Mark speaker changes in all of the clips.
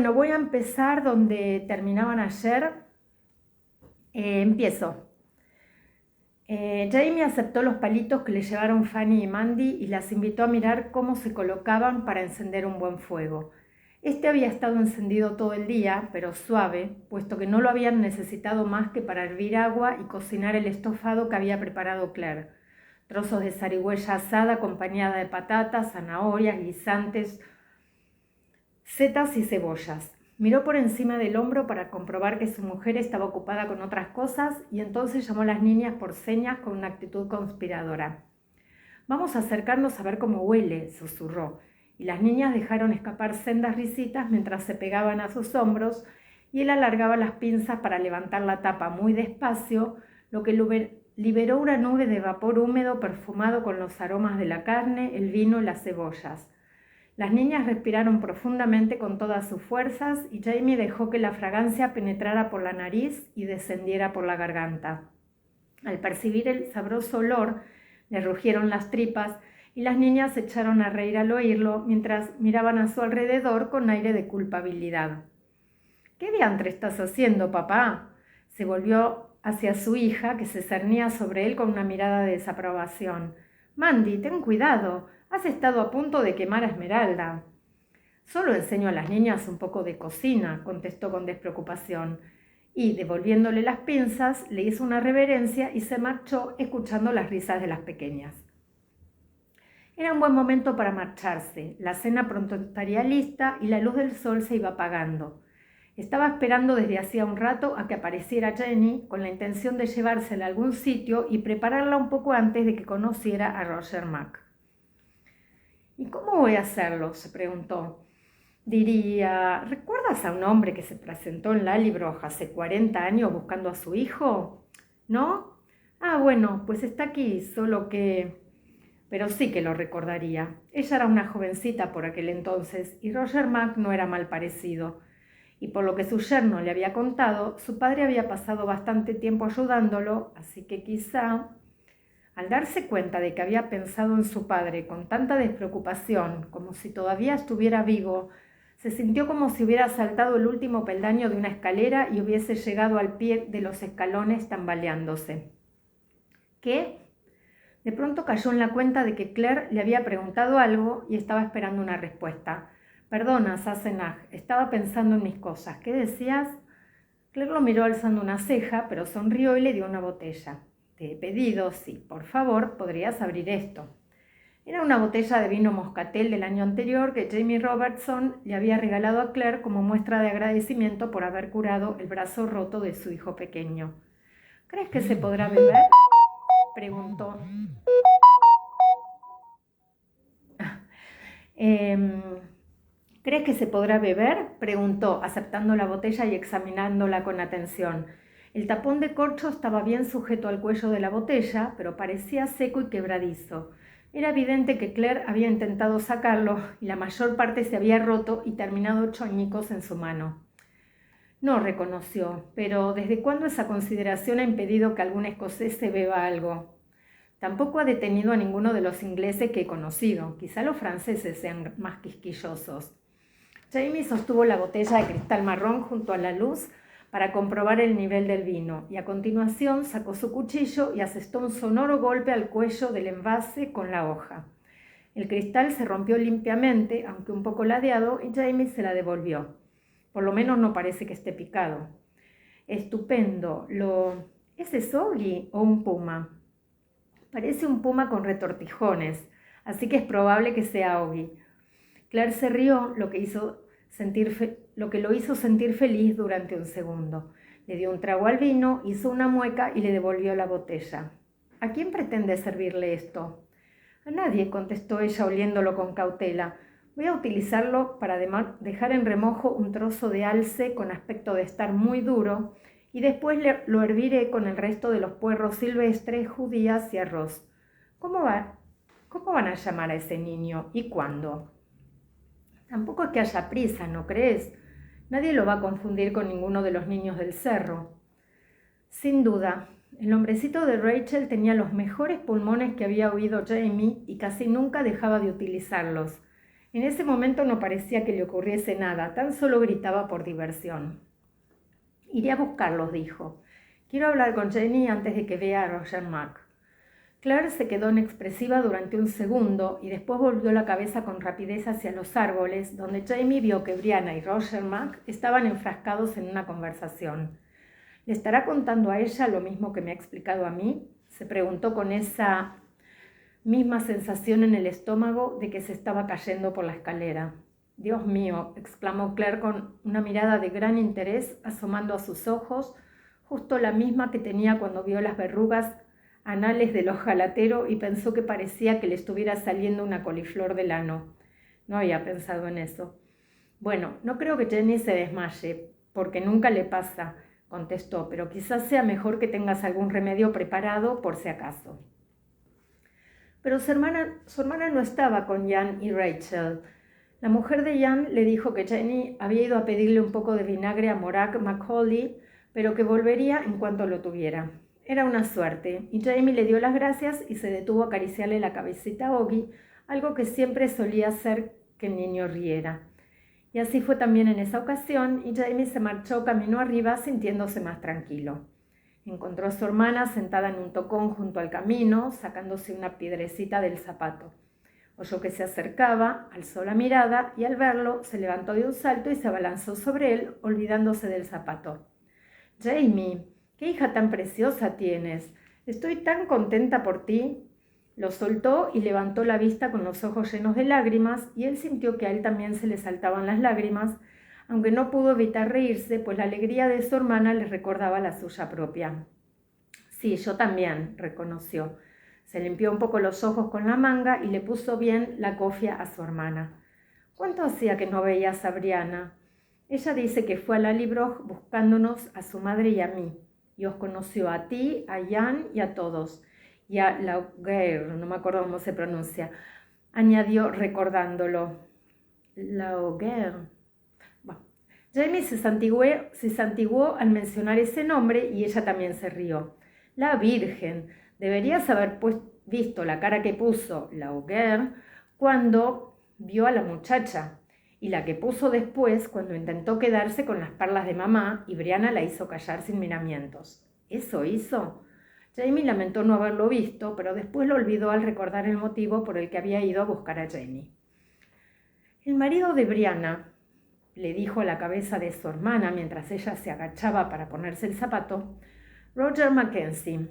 Speaker 1: Bueno, voy a empezar donde terminaban ayer. Empiezo. Jamie aceptó los palitos que le llevaron Fanny y Mandy y las invitó a mirar cómo se colocaban para encender un buen fuego. Este había estado encendido todo el día, pero suave, puesto que no lo habían necesitado más que para hervir agua y cocinar el estofado que había preparado Claire. Trozos de zarigüeya asada acompañada de patatas, zanahorias, guisantes, setas y cebollas. Miró por encima del hombro para comprobar que su mujer estaba ocupada con otras cosas y entonces llamó a las niñas por señas con una actitud conspiradora. «Vamos a acercarnos a ver cómo huele», susurró, y las niñas dejaron escapar sendas risitas mientras se pegaban a sus hombros y él alargaba las pinzas para levantar la tapa muy despacio, lo que liberó una nube de vapor húmedo perfumado con los aromas de la carne, el vino y las cebollas. Las niñas respiraron profundamente con todas sus fuerzas y Jamie dejó que la fragancia penetrara por la nariz y descendiera por la garganta. Al percibir el sabroso olor, le rugieron las tripas y las niñas se echaron a reír al oírlo mientras miraban a su alrededor con aire de culpabilidad. «¿Qué diantre estás haciendo, papá?», se volvió hacia su hija, que se cernía sobre él con una mirada de desaprobación. «Mandy, ten cuidado. Has estado a punto de quemar a Esmeralda». «Solo enseño a las niñas un poco de cocina», contestó con despreocupación, y, devolviéndole las pinzas, le hizo una reverencia y se marchó escuchando las risas de las pequeñas. Era un buen momento para marcharse. La cena pronto estaría lista y la luz del sol se iba apagando. Estaba esperando desde hacía un rato a que apareciera Jenny con la intención de llevársela a algún sitio y prepararla un poco antes de que conociera a Roger Mack. «¿Y cómo voy a hacerlo?», se preguntó. Diría, «¿recuerdas a un hombre que se presentó en Lallybroch hace 40 años buscando a su hijo? ¿No? Ah, bueno, pues está aquí, solo que...». Pero sí que lo recordaría. Ella era una jovencita por aquel entonces y Roger Mack no era mal parecido. Y por lo que su yerno le había contado, su padre había pasado bastante tiempo ayudándolo, así que quizá... Al darse cuenta de que había pensado en su padre con tanta despreocupación, como si todavía estuviera vivo, se sintió como si hubiera saltado el último peldaño de una escalera y hubiese llegado al pie de los escalones tambaleándose. ¿Qué? De pronto cayó en la cuenta de que Claire le había preguntado algo y estaba esperando una respuesta. «Perdona, Sassenach, estaba pensando en mis cosas. ¿Qué decías?» Claire lo miró alzando una ceja, pero sonrió y le dio una botella. «Te he pedido, si, por favor, podrías abrir esto». Era una botella de vino moscatel del año anterior que Jamie Robertson le había regalado a Claire como muestra de agradecimiento por haber curado el brazo roto de su hijo pequeño. «¿Crees que se podrá beber?», preguntó. «¿Crees que se podrá beber?», preguntó, aceptando la botella y examinándola con atención. El tapón de corcho estaba bien sujeto al cuello de la botella, pero parecía seco y quebradizo. Era evidente que Claire había intentado sacarlo y la mayor parte se había roto y terminado hecho añicos en su mano. «No», reconoció, «pero ¿desde cuándo esa consideración ha impedido que algún escocés se beba algo?» «Tampoco ha detenido a ninguno de los ingleses que he conocido. Quizá los franceses sean más quisquillosos». Jamie sostuvo la botella de cristal marrón junto a la luz para comprobar el nivel del vino y a continuación sacó su cuchillo y asestó un sonoro golpe al cuello del envase con la hoja. El cristal se rompió limpiamente, aunque un poco ladeado, y Jamie se la devolvió. «Por lo menos no parece que esté picado». «Estupendo. ¿Es Soggy o un puma?» «Parece un puma con retortijones, así que es probable que sea Oggy». Claire se rió, lo que lo hizo sentir feliz durante un segundo. Le dio un trago al vino, hizo una mueca y le devolvió la botella. «¿A quién pretende servirle esto?» «A nadie», contestó ella oliéndolo con cautela. «Voy a utilizarlo para dejar en remojo un trozo de alce con aspecto de estar muy duro y después lo herviré con el resto de los puerros silvestres, judías y arroz. ¿Cómo van a llamar a ese niño y cuándo?» «Tampoco es que haya prisa, ¿no crees? Nadie lo va a confundir con ninguno de los niños del cerro». Sin duda, el hombrecito de Rachel tenía los mejores pulmones que había oído Jamie y casi nunca dejaba de utilizarlos. En ese momento no parecía que le ocurriese nada, tan solo gritaba por diversión. «Iré a buscarlos», dijo. «Quiero hablar con Jenny antes de que vea a Roger Mac». Claire se quedó inexpresiva durante un segundo y después volvió la cabeza con rapidez hacia los árboles, donde Jamie vio que Brianna y Roger Mac estaban enfrascados en una conversación. «¿Le estará contando a ella lo mismo que me ha explicado a mí?», se preguntó con esa misma sensación en el estómago de que se estaba cayendo por la escalera. «Dios mío», exclamó Claire con una mirada de gran interés asomando a sus ojos, justo la misma que tenía cuando vio las verrugas anales del ojalatero y pensó que parecía que le estuviera saliendo una coliflor del ano. No había pensado en eso. «Bueno, no creo que Jenny se desmaye, porque nunca le pasa», contestó, «pero quizás sea mejor que tengas algún remedio preparado por si acaso». Pero su hermana no estaba con Jan y Rachel. La mujer de Jan le dijo que Jenny había ido a pedirle un poco de vinagre a Morag Macaulay, pero que volvería en cuanto lo tuviera. Era una suerte, y Jamie le dio las gracias y se detuvo a acariciarle la cabecita a Oggy, algo que siempre solía hacer que el niño riera. Y así fue también en esa ocasión, y Jamie se marchó camino arriba sintiéndose más tranquilo. Encontró a su hermana sentada en un tocón junto al camino, sacándose una piedrecita del zapato. Oyó que se acercaba, alzó la mirada y al verlo se levantó de un salto y se abalanzó sobre él, olvidándose del zapato. «Jamie, qué hija tan preciosa tienes. Estoy tan contenta por ti». Lo soltó y levantó la vista con los ojos llenos de lágrimas, y él sintió que a él también se le saltaban las lágrimas, aunque no pudo evitar reírse, pues la alegría de su hermana le recordaba la suya propia. «Sí, yo también», reconoció. Se limpió un poco los ojos con la manga y le puso bien la cofia a su hermana. «¿Cuánto hacía que no veías a Brianna? Ella dice que fue a Lallybroch buscándonos a su madre y a mí, y os conoció a ti, a Jan y a todos, y a Lauger, no me acuerdo cómo se pronuncia», añadió recordándolo. «Lauger». Bueno, Jamie se santiguó al mencionar ese nombre y ella también se rió. «La Virgen, deberías haber visto la cara que puso Lauger cuando vio a la muchacha, y la que puso después cuando intentó quedarse con las perlas de mamá y Brianna la hizo callar sin miramientos». «¿Eso hizo?». Jamie lamentó no haberlo visto, pero después lo olvidó al recordar el motivo por el que había ido a buscar a Jenny. «El marido de Brianna», le dijo a la cabeza de su hermana mientras ella se agachaba para ponerse el zapato, «Roger Mackenzie».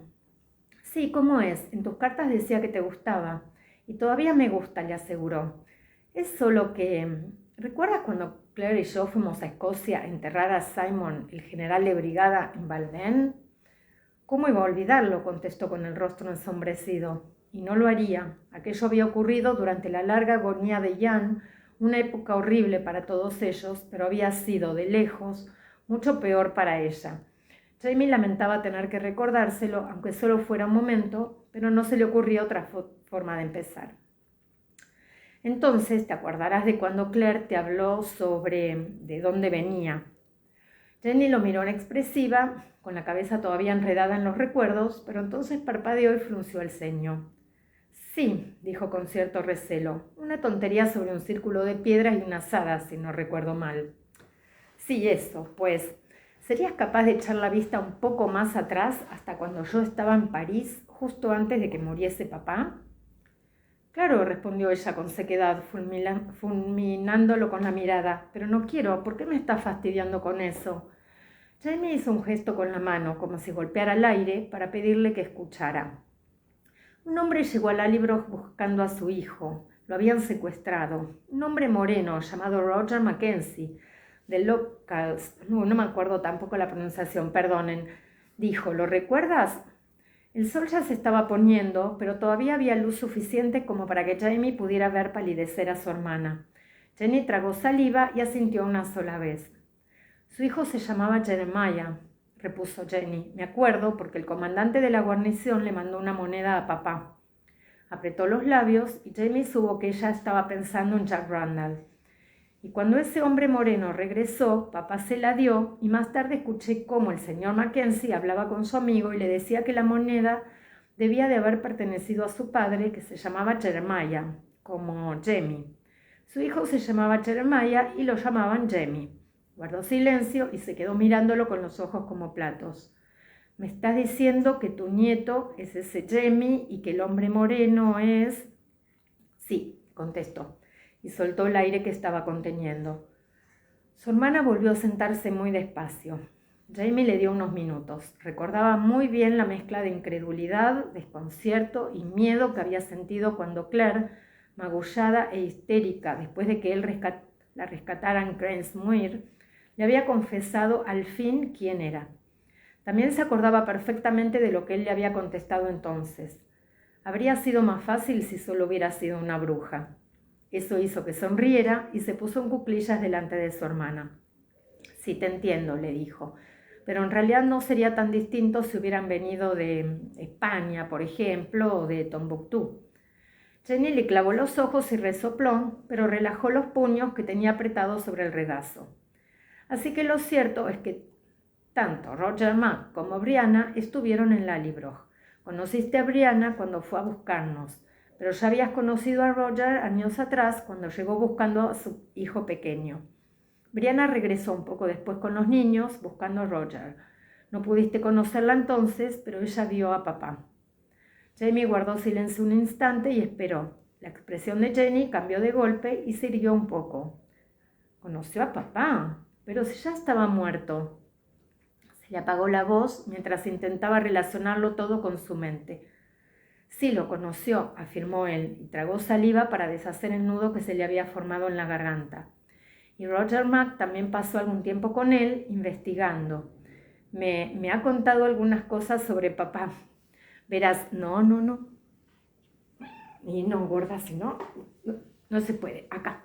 Speaker 1: «Sí, ¿cómo es? En tus cartas decía que te gustaba. Y todavía me gusta», le aseguró. «Es solo que... ¿Recuerdas cuando Claire y yo fuimos a Escocia a enterrar a Simon, el general de brigada, en Balmain?» «¿Cómo iba a olvidarlo?», contestó con el rostro ensombrecido. Y no lo haría. Aquello había ocurrido durante la larga agonía de Jan, una época horrible para todos ellos, pero había sido, de lejos, mucho peor para ella. Jamie lamentaba tener que recordárselo, aunque solo fuera un momento, pero no se le ocurría otra forma de empezar. «Entonces te acordarás de cuando Claire te habló sobre de dónde venía». Jenny lo miró inexpresiva, con la cabeza todavía enredada en los recuerdos, pero entonces parpadeó y frunció el ceño. «Sí», dijo con cierto recelo, «una tontería sobre un círculo de piedras y unas hadas, si no recuerdo mal». «Sí, eso, pues. ¿Serías capaz de echar la vista un poco más atrás, hasta cuando yo estaba en París, justo antes de que muriese papá?» «Claro», respondió ella con sequedad, fulminándolo con la mirada, «pero no quiero. ¿Por qué me estás fastidiando con eso?». Jamie hizo un gesto con la mano, como si golpeara el aire, para pedirle que escuchara. «Un hombre llegó a Lallybroch buscando a su hijo. Lo habían secuestrado. Un hombre moreno llamado Roger Mackenzie, de Locals, no me acuerdo tampoco la pronunciación, perdonen», dijo. «¿Lo recuerdas?». El sol ya se estaba poniendo, pero todavía había luz suficiente como para que Jamie pudiera ver palidecer a su hermana. Jenny tragó saliva y asintió una sola vez. «Su hijo se llamaba Jeremiah», repuso Jenny. «Me acuerdo porque el comandante de la guarnición le mandó una moneda a papá». Apretó los labios y Jamie supo que ella estaba pensando en Jack Randall. «Y cuando ese hombre moreno regresó, papá se la dio, y más tarde escuché cómo el señor Mackenzie hablaba con su amigo y le decía que la moneda debía de haber pertenecido a su padre, que se llamaba Jeremiah, como Jamie. Su hijo se llamaba Jeremiah y lo llamaban Jamie. Guardó silencio y se quedó mirándolo con los ojos como platos. ¿Me estás diciendo que tu nieto es ese Jamie y que el hombre moreno es...? Sí, contestó, y soltó el aire que estaba conteniendo. Su hermana volvió a sentarse muy despacio. Jamie le dio unos minutos. Recordaba muy bien la mezcla de incredulidad, desconcierto y miedo que había sentido cuando Claire, magullada e histérica después de que él la rescatara en Cranesmuir, le había confesado al fin quién era. También se acordaba perfectamente de lo que él le había contestado entonces. Habría sido más fácil si solo hubiera sido una bruja. Eso hizo que sonriera y se puso en cuclillas delante de su hermana. Sí, te entiendo, le dijo, pero en realidad no sería tan distinto si hubieran venido de España, por ejemplo, o de Tombuctú. Jenny le clavó los ojos y resopló, pero relajó los puños que tenía apretados sobre el regazo. Así que lo cierto es que tanto Roger Mack como Brianna estuvieron en Lallybroch. Conociste a Brianna cuando fue a buscarnos, pero ya habías conocido a Roger años atrás cuando llegó buscando a su hijo pequeño. Brianna regresó un poco después con los niños buscando a Roger. No pudiste conocerla entonces, pero ella vio a papá. Jamie guardó silencio un instante y esperó. La expresión de Jenny cambió de golpe y se irguió un poco. ¿Conoció a papá? Pero si ya estaba muerto. Se le apagó la voz mientras intentaba relacionarlo todo con su mente. Sí, lo conoció, afirmó él, y tragó saliva para deshacer el nudo que se le había formado en la garganta. Y Roger Mack también pasó algún tiempo con él, investigando. Me ha contado algunas cosas sobre papá. Verás, no. Y no, gorda, si no, no se puede. Acá.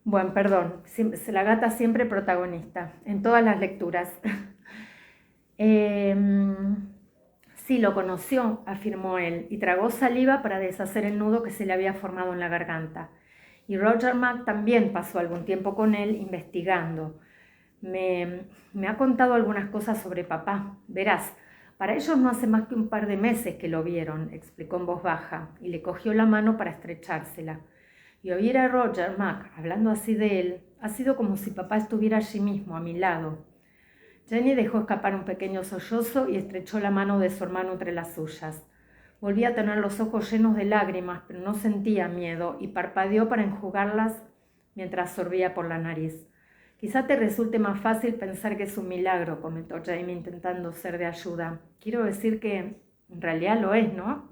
Speaker 1: Bueno, perdón, la gata siempre protagonista, en todas las lecturas. Sí, lo conoció, afirmó él, y tragó saliva para deshacer el nudo que se le había formado en la garganta. Y Roger Mack también pasó algún tiempo con él investigando. Me ha contado algunas cosas sobre papá. Verás, para ellos no hace más que un par de meses que lo vieron, explicó en voz baja, y le cogió la mano para estrechársela. Y oír a Roger Mack hablando así de él ha sido como si papá estuviera allí mismo, a mi lado. Jenny dejó escapar un pequeño sollozo y estrechó la mano de su hermano entre las suyas. Volvía a tener los ojos llenos de lágrimas, pero no sentía miedo y parpadeó para enjugarlas mientras sorbía por la nariz. Quizá te resulte más fácil pensar que es un milagro, comentó Jamie intentando ser de ayuda. Quiero decir que en realidad lo es, ¿no?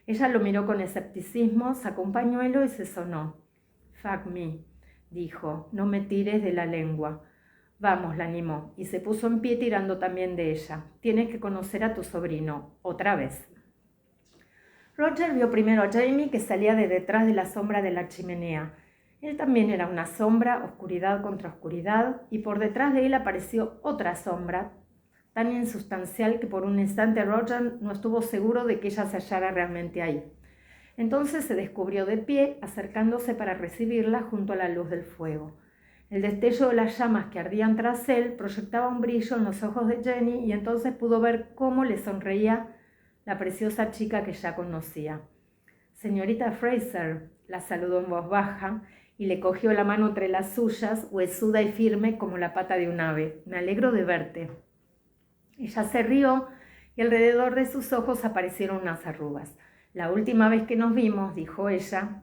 Speaker 1: Ella lo miró con escepticismo, sacó un pañuelo y se sonó. Fuck me, dijo, no me tires de la lengua. Vamos, la animó, y se puso en pie tirando también de ella. Tienes que conocer a tu sobrino, otra vez. Roger vio primero a Jamie que salía de detrás de la sombra de la chimenea. Él también era una sombra, oscuridad contra oscuridad, y por detrás de él apareció otra sombra, tan insustancial que por un instante Roger no estuvo seguro de que ella se hallara realmente ahí. Entonces se descubrió de pie, acercándose para recibirla junto a la luz del fuego. El destello de las llamas que ardían tras él proyectaba un brillo en los ojos de Jenny y entonces pudo ver cómo le sonreía la preciosa chica que ya conocía. «Señorita Fraser», la saludó en voz baja y le cogió la mano entre las suyas, huesuda y firme como la pata de un ave. «Me alegro de verte». Ella se rió y alrededor de sus ojos aparecieron unas arrugas. «La última vez que nos vimos», dijo ella,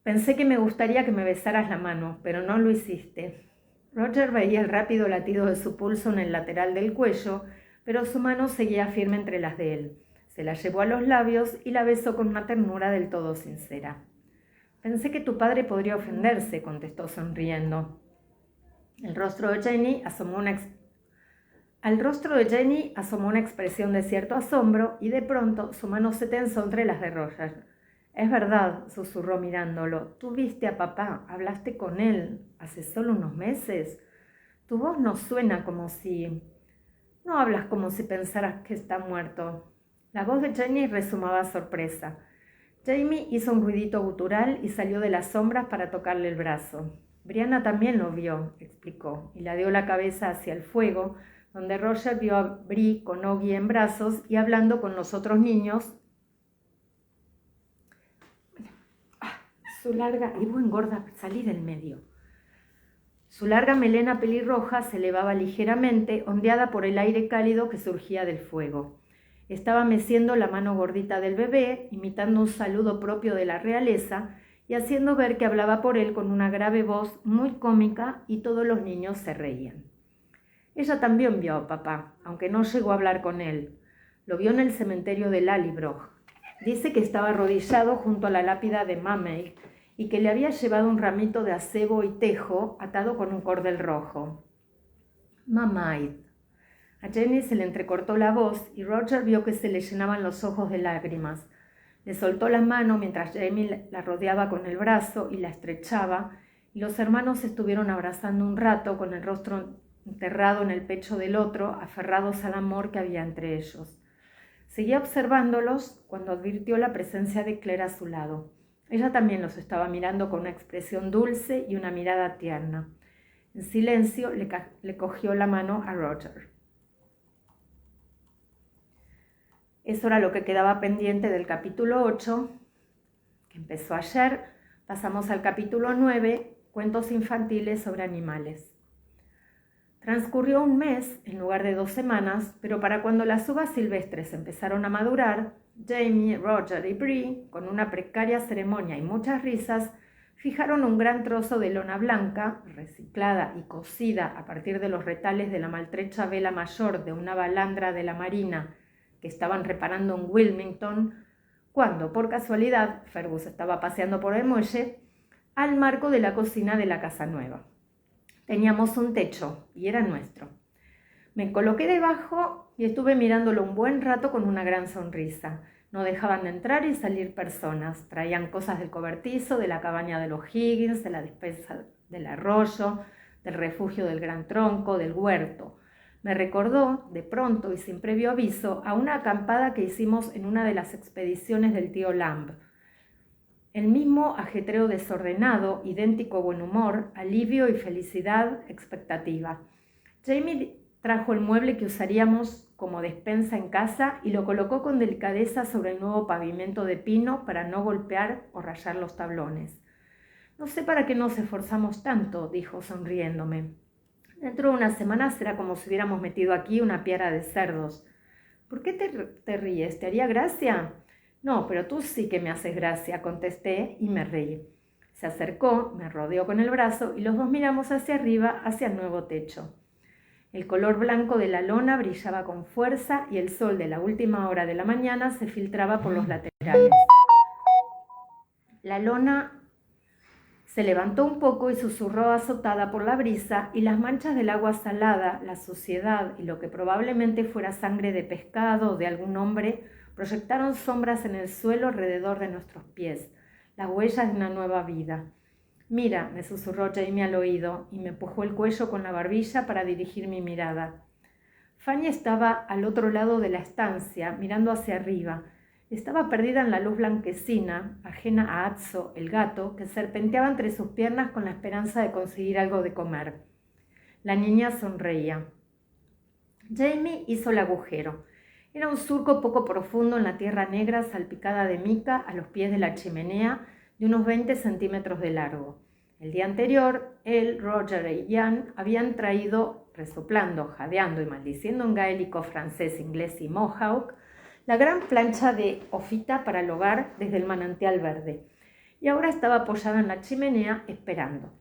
Speaker 1: «pensé que me gustaría que me besaras la mano, pero no lo hiciste». Roger veía el rápido latido de su pulso en el lateral del cuello, pero su mano seguía firme entre las de él. Se la llevó a los labios y la besó con una ternura del todo sincera. «Pensé que tu padre podría ofenderse», contestó sonriendo. Al rostro de Jenny asomó una expresión de cierto asombro y de pronto su mano se tensó entre las de Roger. «Es verdad», susurró mirándolo. «Tú viste a papá, hablaste con él hace solo unos meses. Tu voz no suena como si... No hablas como si pensaras que está muerto». La voz de Jenny resumaba sorpresa. Jamie hizo un ruidito gutural y salió de las sombras para tocarle el brazo. «Brianna también lo vio», explicó, y la dio la cabeza hacia el fuego, donde Roger vio a Bri con Oggy en brazos y hablando con los otros niños y vos engorda, salí del medio. Su larga melena pelirroja se elevaba ligeramente, ondeada por el aire cálido que surgía del fuego. Estaba meciendo la mano gordita del bebé, imitando un saludo propio de la realeza y haciendo ver que hablaba por él con una grave voz muy cómica, y todos los niños se reían. Ella también vio a papá, aunque no llegó a hablar con él. Lo vio en el cementerio de Lallybroch. Dice que estaba arrodillado junto a la lápida de Mamey y que le había llevado un ramito de acebo y tejo atado con un cordel rojo. Mamey. A Jenny se le entrecortó la voz y Roger vio que se le llenaban los ojos de lágrimas. Le soltó la mano mientras Jamie la rodeaba con el brazo y la estrechaba, y los hermanos se estuvieron abrazando un rato con el rostro enterrado en el pecho del otro, aferrados al amor que había entre ellos. Seguía observándolos cuando advirtió la presencia de Claire a su lado. Ella también los estaba mirando con una expresión dulce y una mirada tierna. En silencio le cogió la mano a Roger. Eso era lo que quedaba pendiente del capítulo 8, que empezó ayer. Pasamos al capítulo 9, cuentos infantiles sobre animales. Transcurrió un mes en lugar de 2 semanas, pero para cuando las uvas silvestres empezaron a madurar, Jamie, Roger y Bree, con una precaria ceremonia y muchas risas, fijaron un gran trozo de lona blanca, reciclada y cosida a partir de los retales de la maltrecha vela mayor de una balandra de la marina que estaban reparando en Wilmington, cuando, por casualidad, Fergus estaba paseando por el muelle, al marco de la cocina de la casa nueva. Teníamos un techo y era nuestro. Me coloqué debajo y estuve mirándolo un buen rato con una gran sonrisa. No dejaban de entrar y salir personas. Traían cosas del cobertizo, de la cabaña de los Higgins, de la despensa del arroyo, del refugio del Gran Tronco, del huerto. Me recordó, de pronto y sin previo aviso, a una acampada que hicimos en una de las expediciones del tío Lamb. El mismo ajetreo desordenado, idéntico buen humor, alivio y felicidad, expectativa. Jamie trajo el mueble que usaríamos como despensa en casa y lo colocó con delicadeza sobre el nuevo pavimento de pino para no golpear o rayar los tablones. No sé para qué nos esforzamos tanto, dijo sonriéndome. Dentro de unas semanas será como si hubiéramos metido aquí una piara de cerdos. ¿Por qué te ríes? ¿Te haría gracia? No, pero tú sí que me haces gracia, contesté y me reí. Se acercó, me rodeó con el brazo y los dos miramos hacia arriba, hacia el nuevo techo. El color blanco de la lona brillaba con fuerza y el sol de la última hora de la mañana se filtraba por los laterales. La lona se levantó un poco y susurró azotada por la brisa, y las manchas del agua salada, la suciedad y lo que probablemente fuera sangre de pescado o de algún hombre proyectaron sombras en el suelo alrededor de nuestros pies, las huellas de una nueva vida. Mira, me susurró Jamie al oído y me empujó el cuello con la barbilla para dirigir mi mirada. Fanny estaba al otro lado de la estancia, mirando hacia arriba. Estaba perdida en la luz blanquecina, ajena a Atzo, el gato, que serpenteaba entre sus piernas con la esperanza de conseguir algo de comer. La niña sonreía. Jamie hizo el agujero. Era un surco poco profundo en la tierra negra salpicada de mica a los pies de la chimenea, de unos 20 centímetros de largo. El día anterior, él, Roger y Jan habían traído, resoplando, jadeando y maldiciendo en gaélico, francés, inglés y mohawk, la gran plancha de hofita para el hogar desde el manantial verde, y ahora estaba apoyada en la chimenea esperando.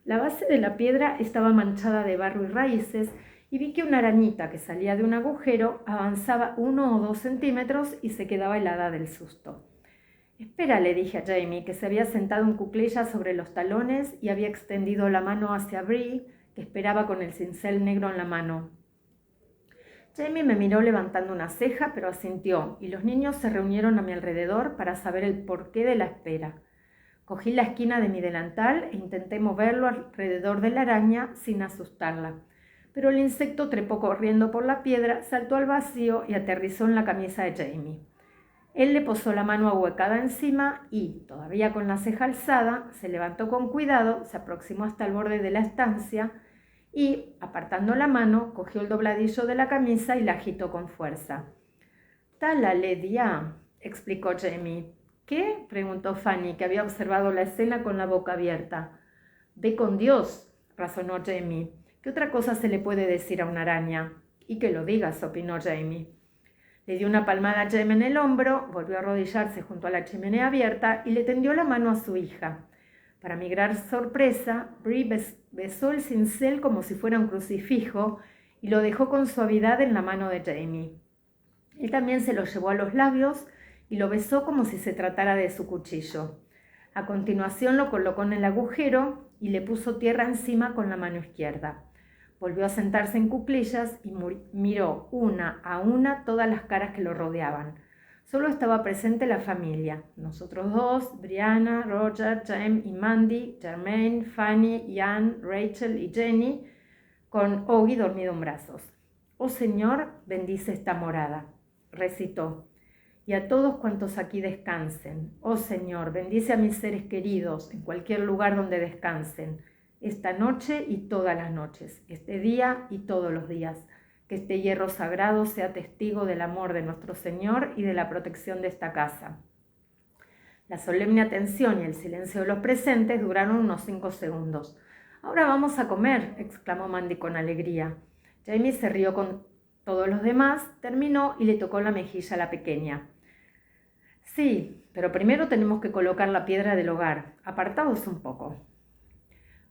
Speaker 1: La base de la piedra estaba manchada de barro y raíces, y vi que una arañita que salía de un agujero avanzaba 1 o 2 centímetros y se quedaba helada del susto. «Espera», le dije a Jamie, que se había sentado en cuclillas sobre los talones y había extendido la mano hacia Bree, que esperaba con el cincel negro en la mano. Jamie me miró levantando una ceja, pero asintió, y los niños se reunieron a mi alrededor para saber el porqué de la espera. Cogí la esquina de mi delantal e intenté moverlo alrededor de la araña sin asustarla, pero el insecto trepó corriendo por la piedra, saltó al vacío y aterrizó en la camisa de Jamie. Él le posó la mano ahuecada encima y, todavía con la ceja alzada, se levantó con cuidado, se aproximó hasta el borde de la estancia y, apartando la mano, cogió el dobladillo de la camisa y la agitó con fuerza. «Tala le dia», explicó Jamie. ¿Qué?, preguntó Fanny, que había observado la escena con la boca abierta. «Ve con Dios», razonó Jamie. «¿Qué otra cosa se le puede decir a una araña?» «Y que lo digas», opinó Jamie. Le dio una palmada a Jem en el hombro, volvió a arrodillarse junto a la chimenea abierta y le tendió la mano a su hija. Para mi gran sorpresa, Bree besó el cincel como si fuera un crucifijo y lo dejó con suavidad en la mano de Jamie. Él también se lo llevó a los labios y lo besó como si se tratara de su cuchillo. A continuación lo colocó en el agujero y le puso tierra encima con la mano izquierda. Volvió a sentarse en cuclillas y miró una a una todas las caras que lo rodeaban. Solo estaba presente la familia, nosotros dos, Brianna, Roger, Jem y Mandy, Jermaine, Fanny, Ian, Rachel y Jenny, con Oggy dormido en brazos. «Oh Señor, bendice esta morada», recitó, «y a todos cuantos aquí descansen. Oh Señor, bendice a mis seres queridos en cualquier lugar donde descansen, esta noche y todas las noches, este día y todos los días. Que este hierro sagrado sea testigo del amor de nuestro Señor y de la protección de esta casa». La solemne atención y el silencio de los presentes duraron unos 5 segundos. «Ahora vamos a comer», exclamó Mandy con alegría. Jamie se rió con todos los demás, terminó y le tocó la mejilla a la pequeña. «Sí, pero primero tenemos que colocar la piedra del hogar. Apartaos un poco».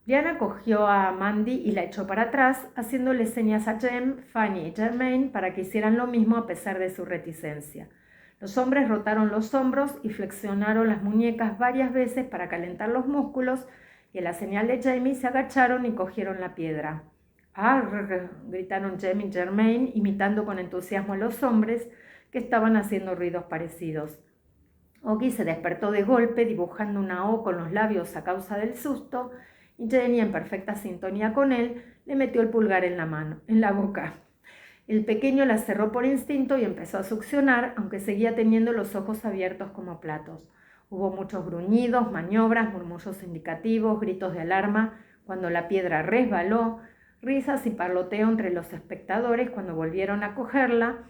Speaker 1: Brianna cogió a Mandy y la echó para atrás, haciéndole señas a Jem, Fanny y Jermaine para que hicieran lo mismo a pesar de su reticencia. Los hombres rotaron los hombros y flexionaron las muñecas varias veces para calentar los músculos, y a la señal de Jamie se agacharon y cogieron la piedra. «¡Arr!», gritaron Jem y Jermaine, imitando con entusiasmo a los hombres, que estaban haciendo ruidos parecidos. Oggy se despertó de golpe, dibujando una O con los labios a causa del susto, y Jenny, en perfecta sintonía con él, le metió el pulgar en la boca. El pequeño la cerró por instinto y empezó a succionar, aunque seguía teniendo los ojos abiertos como platos. Hubo muchos gruñidos, maniobras, murmullos indicativos, gritos de alarma cuando la piedra resbaló, risas y parloteo entre los espectadores cuando volvieron a cogerla,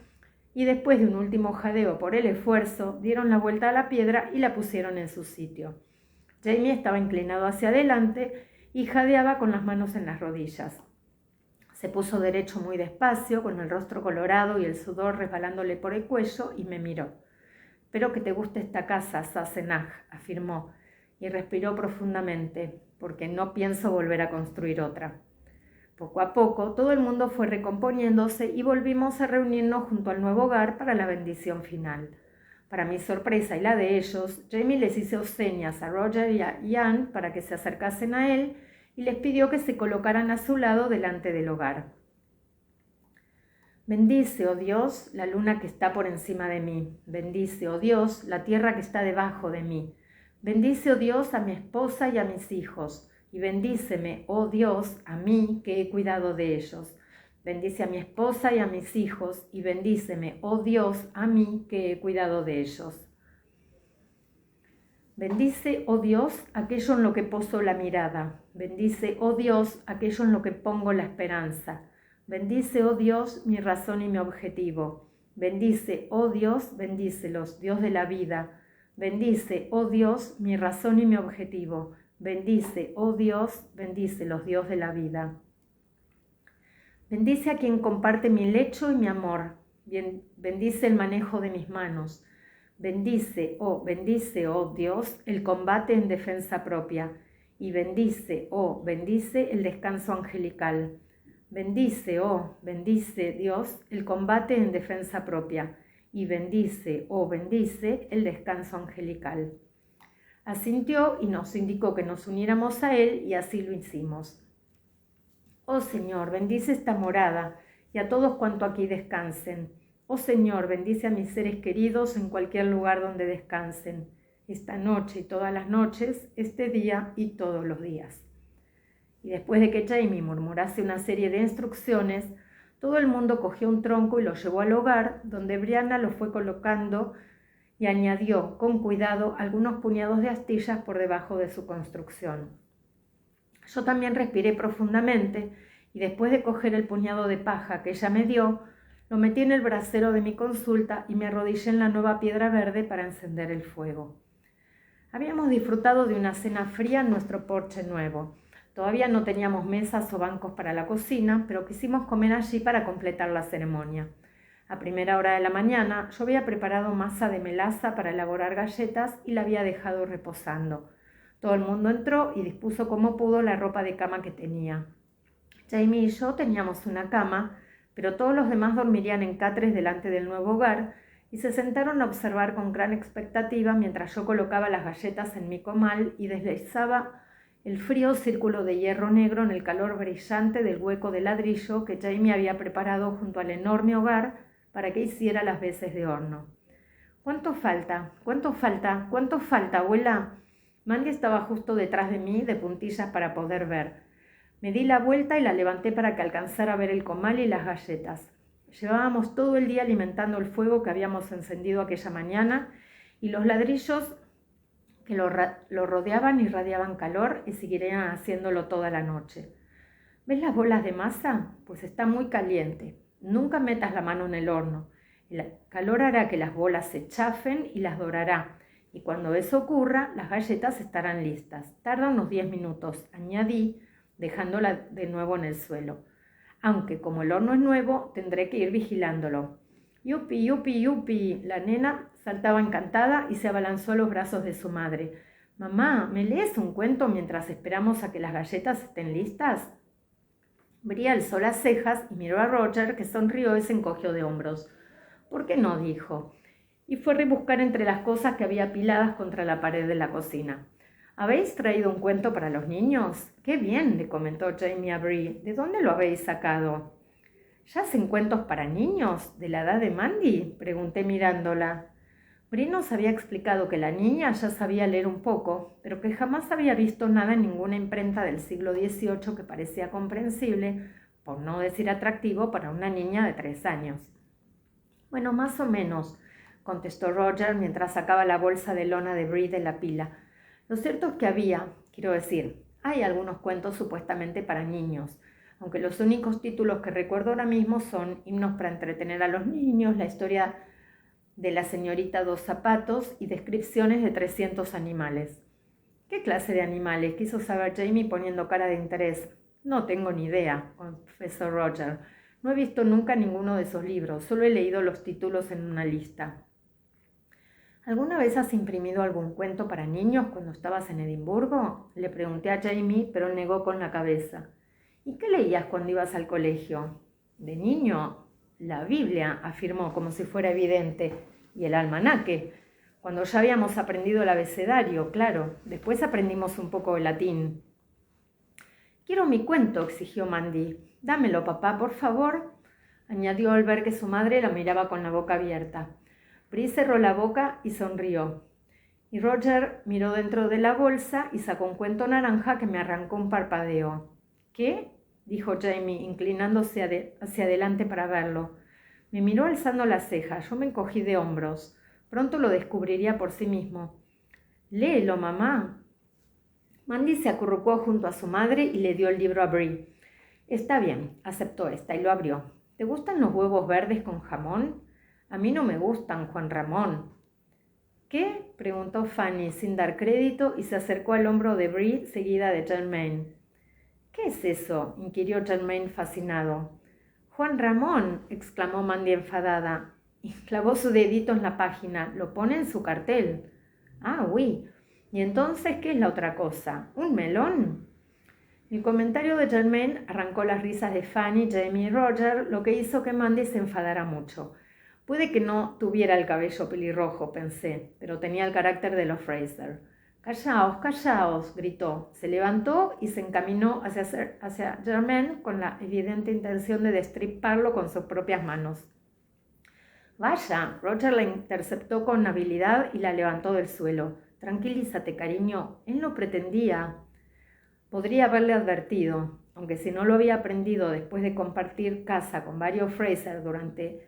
Speaker 1: y después de un último jadeo por el esfuerzo, dieron la vuelta a la piedra y la pusieron en su sitio. Jamie estaba inclinado hacia adelante y jadeaba con las manos en las rodillas. Se puso derecho muy despacio, con el rostro colorado y el sudor resbalándole por el cuello, y me miró. «Espero que te guste esta casa, Sassenach», afirmó, y respiró profundamente, «porque no pienso volver a construir otra». Poco a poco, todo el mundo fue recomponiéndose y volvimos a reunirnos junto al nuevo hogar para la bendición final. Para mi sorpresa y la de ellos, Jamie les hizo señas a Roger y a Ian para que se acercasen a él y les pidió que se colocaran a su lado delante del hogar. «Bendice, oh Dios, la luna que está por encima de mí. Bendice, oh Dios, la tierra que está debajo de mí. Bendice, oh Dios, a mi esposa y a mis hijos. Y bendíceme, oh Dios, a mí que he cuidado de ellos. Bendice a mi esposa y a mis hijos, y bendíceme, oh Dios, a mí que he cuidado de ellos. Bendice, oh Dios, aquello en lo que poso la mirada. Bendice, oh Dios, aquello en lo que pongo la esperanza. Bendice, oh Dios, mi razón y mi objetivo. Bendice, oh Dios, bendícelos, Dios de la vida. Bendice, oh Dios, mi razón y mi objetivo. Bendice, oh Dios, bendícelos, Dios de la vida. Bendice a quien comparte mi lecho y mi amor. Bendice el manejo de mis manos. Bendice, oh Dios, el combate en defensa propia. Y bendice el descanso angelical. Bendice, bendice Dios, el combate en defensa propia. Y bendice, el descanso angelical. Asintió y nos indicó que nos uniéramos a él, y así lo hicimos. Oh Señor, bendice esta morada y a todos cuanto aquí descansen. Oh Señor, bendice a mis seres queridos en cualquier lugar donde descansen, esta noche y todas las noches, este día y todos los días. Y después de que Jamie murmurase una serie de instrucciones, todo el mundo cogió un tronco y lo llevó al hogar, donde Brianna lo fue colocando y añadió con cuidado algunos puñados de astillas por debajo de su construcción. Yo también respiré profundamente y después de coger el puñado de paja que ella me dio, lo metí en el brasero de mi consulta y me arrodillé en la nueva piedra verde para encender el fuego. Habíamos disfrutado de una cena fría en nuestro porche nuevo. Todavía no teníamos mesas o bancos para la cocina, pero quisimos comer allí para completar la ceremonia. A primera hora de la mañana yo había preparado masa de melaza para elaborar galletas y la había dejado reposando. Todo el mundo entró y dispuso como pudo la ropa de cama que tenía. Jamie y yo teníamos una cama, pero todos los demás dormirían en catres delante del nuevo hogar y se sentaron a observar con gran expectativa mientras yo colocaba las galletas en mi comal y deslizaba el frío círculo de hierro negro en el calor brillante del hueco de ladrillo que Jamie había preparado junto al enorme hogar para que hiciera las veces de horno. ¿Cuánto falta? ¿Cuánto falta? ¿Cuánto falta, abuela? Mandy estaba justo detrás de mí, de puntillas para poder ver. Me di la vuelta y la levanté para que alcanzara a ver el comal y las galletas. Llevábamos todo el día alimentando el fuego que habíamos encendido aquella mañana y los ladrillos que lo rodeaban irradiaban calor y seguirían haciéndolo toda la noche. ¿Ves las bolas de masa? Pues está muy caliente. Nunca metas la mano en el horno. El calor hará que las bolas se chafen y las dorará. Y cuando eso ocurra, las galletas estarán listas. Tarda unos 10 minutos, añadí, dejándola de nuevo en el suelo. Aunque como el horno es nuevo, tendré que ir vigilándolo. ¡Yupi, yupi, yupi! La nena saltaba encantada y se abalanzó a los brazos de su madre. «Mamá, ¿me lees un cuento mientras esperamos a que las galletas estén listas?» Bri alzó las cejas y miró a Roger, que sonrió y se encogió de hombros. «¿Por qué no?», dijo, y fue a rebuscar entre las cosas que había apiladas contra la pared de la cocina. «¿Habéis traído un cuento para los niños?» «¡Qué bien!», le comentó Jamie a Bri. «¿De dónde lo habéis sacado?» «¿Ya hacen cuentos para niños? ¿De la edad de Mandy?», pregunté mirándola. Bri nos había explicado que la niña ya sabía leer un poco, pero que jamás había visto nada en ninguna imprenta del siglo XVIII que parecía comprensible, por no decir atractivo, para una niña de 3 años. «Bueno, más o menos», contestó Roger mientras sacaba la bolsa de lona de Bri de la pila. «Lo cierto es que hay algunos cuentos supuestamente para niños, aunque los únicos títulos que recuerdo ahora mismo son Himnos para entretener a los niños, La historia de la señorita Dos Zapatos y descripciones de 300 animales». «¿Qué clase de animales?», quiso saber Jamie poniendo cara de interés. «No tengo ni idea», confesó Roger. «No he visto nunca ninguno de esos libros, solo he leído los títulos en una lista». «¿Alguna vez has imprimido algún cuento para niños cuando estabas en Edimburgo?», le pregunté a Jamie, pero él negó con la cabeza. «¿Y qué leías cuando ibas al colegio?». «De niño, la Biblia», afirmó como si fuera evidente, «y el almanaque. Cuando ya habíamos aprendido el abecedario, claro. Después aprendimos un poco de latín». «Quiero mi cuento», exigió Mandy. «Dámelo, papá, por favor», añadió al ver que su madre la miraba con la boca abierta. Bri cerró la boca y sonrió. Y Roger miró dentro de la bolsa y sacó un cuento naranja que me arrancó un parpadeo. «¿Qué?», dijo Jamie, inclinándose hacia adelante para verlo. Me miró alzando las cejas. Yo me encogí de hombros. Pronto lo descubriría por sí mismo. «Léelo, mamá». Mandy se acurrucó junto a su madre y le dio el libro a Bri. «Está bien», aceptó esta y lo abrió. «¿Te gustan los huevos verdes con jamón?». «A mí no me gustan, Juan Ramón». «¿Qué?», preguntó Fanny sin dar crédito y se acercó al hombro de Bri seguida de Germaine. «¿Qué es eso?», inquirió Germaine fascinado. «Juan Ramón», exclamó Mandy enfadada, y clavó su dedito en la página. «Lo pone en su cartel». «Ah, oui. ¿Y entonces qué es la otra cosa? ¿Un melón?». El comentario de Germaine arrancó las risas de Fanny, Jamie y Roger, lo que hizo que Mandy se enfadara mucho. Puede que no tuviera el cabello pelirrojo, pensé, pero tenía el carácter de los Fraser. «Callaos, callaos», gritó. Se levantó y se encaminó hacia Germaine con la evidente intención de destriparlo con sus propias manos. «Vaya», Roger la interceptó con habilidad y la levantó del suelo. «Tranquilízate, cariño, él no pretendía». Podría haberle advertido, aunque si no lo había aprendido después de compartir casa con varios Fraser durante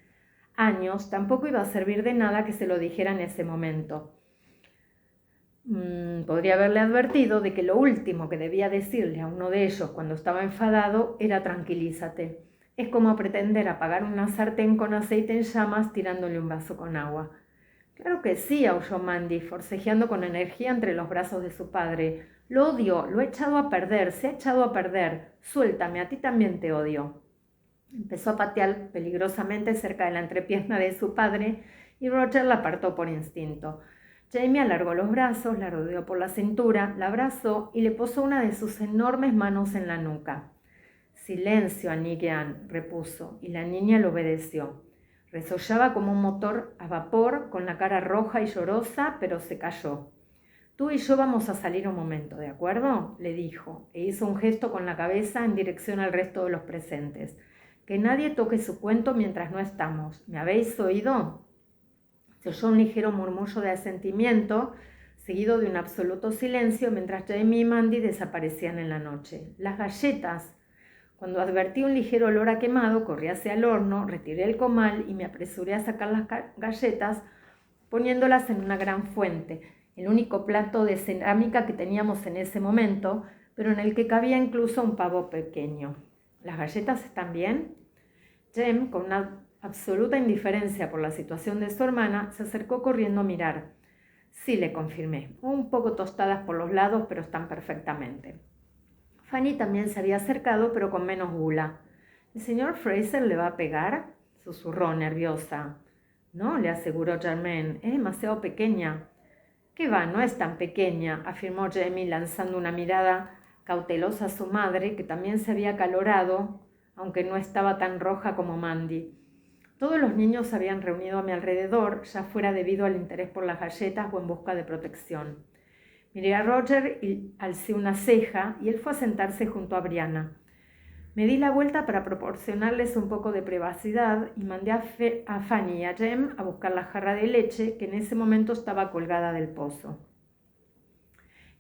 Speaker 1: años, tampoco iba a servir de nada que se lo dijera en ese momento. Podría haberle advertido de que lo último que debía decirle a uno de ellos cuando estaba enfadado era «tranquilízate». Es como pretender apagar una sartén con aceite en llamas tirándole un vaso con agua. Claro que sí, aulló Mandy, forcejeando con energía entre los brazos de su padre. Lo odio, lo he echado a perder, se ha echado a perder. Suéltame, a ti también te odio. Empezó a patear peligrosamente cerca de la entrepierna de su padre y Roger la apartó por instinto. Jamie alargó los brazos, la rodeó por la cintura, la abrazó y le posó una de sus enormes manos en la nuca. Silencio, Anigean, repuso, y la niña le obedeció. Resollaba como un motor a vapor, con la cara roja y llorosa, pero se calló. Tú y yo vamos a salir un momento, ¿de acuerdo?, le dijo, e hizo un gesto con la cabeza en dirección al resto de los presentes. Que nadie toque su cuento mientras no estamos. ¿Me habéis oído? Se oyó un ligero murmullo de asentimiento, seguido de un absoluto silencio, mientras Jamie y Mandy desaparecían en la noche. Las galletas. Cuando advertí un ligero olor a quemado, corrí hacia el horno, retiré el comal y me apresuré a sacar las galletas, poniéndolas en una gran fuente, el único plato de cerámica que teníamos en ese momento, pero en el que cabía incluso un pavo pequeño. ¿Las galletas están bien? Jem, con una absoluta indiferencia por la situación de su hermana, se acercó corriendo a mirar. Sí, le confirmé, un poco tostadas por los lados, pero están perfectamente. Fanny también se había acercado, pero con menos gula. ¿El señor Fraser le va a pegar?, susurró nerviosa. No, le aseguró Germaine, es demasiado pequeña. ¿Qué va? No es tan pequeña, afirmó Jamie lanzando una mirada cautelosa a su madre, que también se había acalorado, aunque no estaba tan roja como Mandy. Todos los niños se habían reunido a mi alrededor, ya fuera debido al interés por las galletas o en busca de protección. Miré a Roger y alcé una ceja, y él fue a sentarse junto a Brianna. Me di la vuelta para proporcionarles un poco de privacidad y mandé a Fanny y a Jem a buscar la jarra de leche que en ese momento estaba colgada del pozo.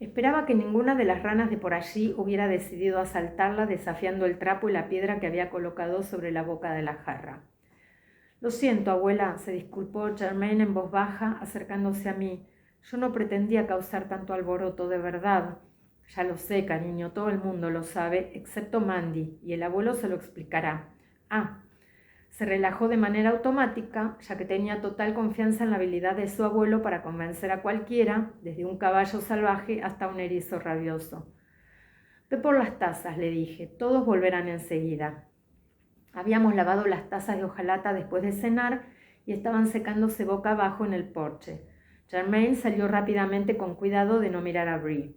Speaker 1: Esperaba que ninguna de las ranas de por allí hubiera decidido asaltarla desafiando el trapo y la piedra que había colocado sobre la boca de la jarra. Lo siento, abuela, se disculpó Germaine en voz baja, acercándose a mí. Yo no pretendía causar tanto alboroto, de verdad. Ya lo sé, cariño, todo el mundo lo sabe, excepto Mandy, y el abuelo se lo explicará. Se relajó de manera automática, ya que tenía total confianza en la habilidad de su abuelo para convencer a cualquiera, desde un caballo salvaje hasta un erizo rabioso. Ve por las tazas, le dije, todos volverán enseguida. Habíamos lavado las tazas de hojalata después de cenar y estaban secándose boca abajo en el porche. Germaine salió rápidamente con cuidado de no mirar a Bree.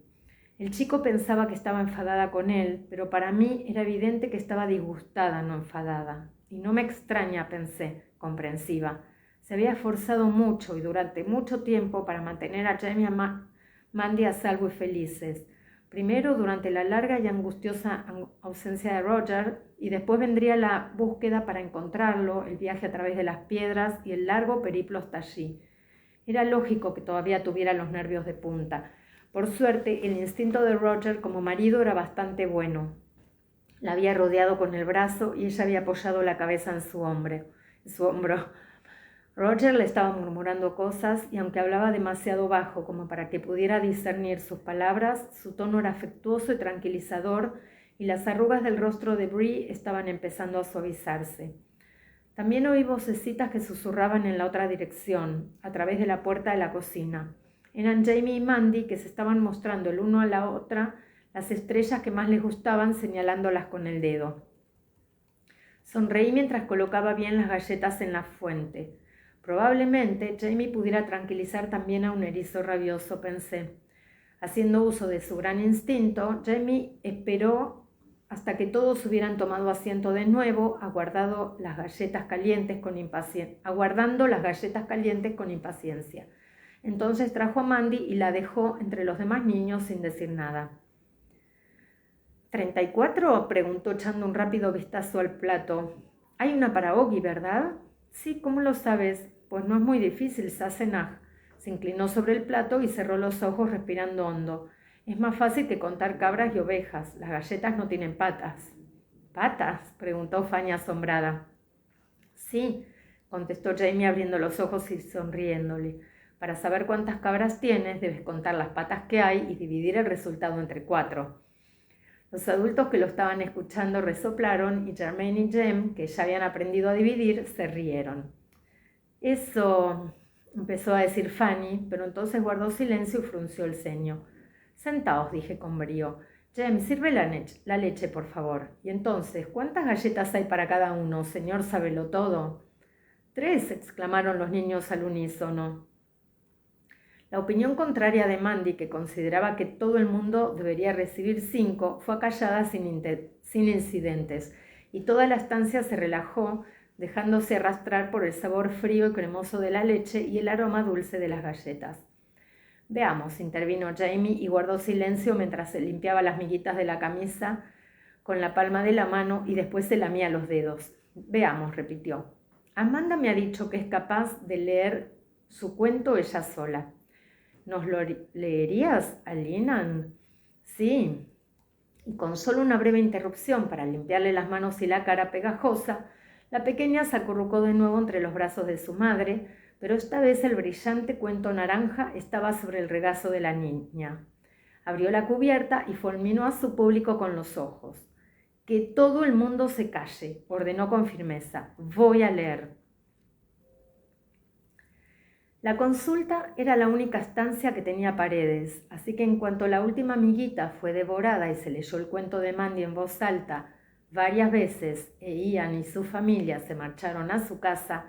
Speaker 1: El chico pensaba que estaba enfadada con él, pero para mí era evidente que estaba disgustada, no enfadada. Y no me extraña, pensé, comprensiva. Se había esforzado mucho y durante mucho tiempo para mantener a Jamie y a Mandy a salvo y felices. Primero durante la larga y angustiosa ausencia de Roger, y después vendría la búsqueda para encontrarlo, el viaje a través de las piedras y el largo periplo hasta allí. Era lógico que todavía tuviera los nervios de punta. Por suerte, el instinto de Roger como marido era bastante bueno. La había rodeado con el brazo y ella había apoyado la cabeza en su hombro. Roger le estaba murmurando cosas y aunque hablaba demasiado bajo como para que pudiera discernir sus palabras, su tono era afectuoso y tranquilizador y las arrugas del rostro de Bree estaban empezando a suavizarse. También oí vocecitas que susurraban en la otra dirección, a través de la puerta de la cocina. Eran Jamie y Mandy que se estaban mostrando el uno a la otra las estrellas que más les gustaban, señalándolas con el dedo. Sonreí mientras colocaba bien las galletas en la fuente. Probablemente Jamie pudiera tranquilizar también a un erizo rabioso, pensé. Haciendo uso de su gran instinto, Jamie esperó hasta que todos hubieran tomado asiento de nuevo, aguardando las galletas calientes con impaciencia. Entonces trajo a Mandy y la dejó entre los demás niños sin decir nada. ¿34? Preguntó echando un rápido vistazo al plato. Hay una para Oggy, ¿verdad? Sí, ¿cómo lo sabes? Pues no es muy difícil, Sassenach. Se inclinó sobre el plato y cerró los ojos respirando hondo. Es más fácil que contar cabras y ovejas. Las galletas no tienen patas. ¿Patas?, preguntó Fanny asombrada. Sí, contestó Jamie abriendo los ojos y sonriéndole. Para saber cuántas cabras tienes, debes contar las patas que hay y dividir el resultado entre 4. Los adultos que lo estaban escuchando resoplaron y Germaine y Jem, que ya habían aprendido a dividir, se rieron. Eso empezó a decir Fanny, pero entonces guardó silencio y frunció el ceño. Sentaos, dije con brío. James, sirve la leche, por favor. Y entonces, ¿cuántas galletas hay para cada uno, señor Sabelotodo? 3, exclamaron los niños al unísono. La opinión contraria de Mandy, que consideraba que todo el mundo debería recibir 5, fue acallada sin incidentes, y toda la estancia se relajó, dejándose arrastrar por el sabor frío y cremoso de la leche y el aroma dulce de las galletas. Veamos, intervino Jamie y guardó silencio mientras se limpiaba las miguitas de la camisa con la palma de la mano y después se lamía los dedos. Veamos, repitió. Amanda me ha dicho que es capaz de leer su cuento ella sola. ¿Nos lo leerías, Alinan? Sí. Y con solo una breve interrupción para limpiarle las manos y la cara pegajosa, la pequeña se acurrucó de nuevo entre los brazos de su madre, pero esta vez el brillante cuento naranja estaba sobre el regazo de la niña. Abrió la cubierta y fulminó a su público con los ojos. Que todo el mundo se calle, ordenó con firmeza. Voy a leer. La consulta era la única estancia que tenía paredes, así que en cuanto la última amiguita fue devorada y se leyó el cuento de Mandy en voz alta varias veces e Ian y su familia se marcharon a su casa,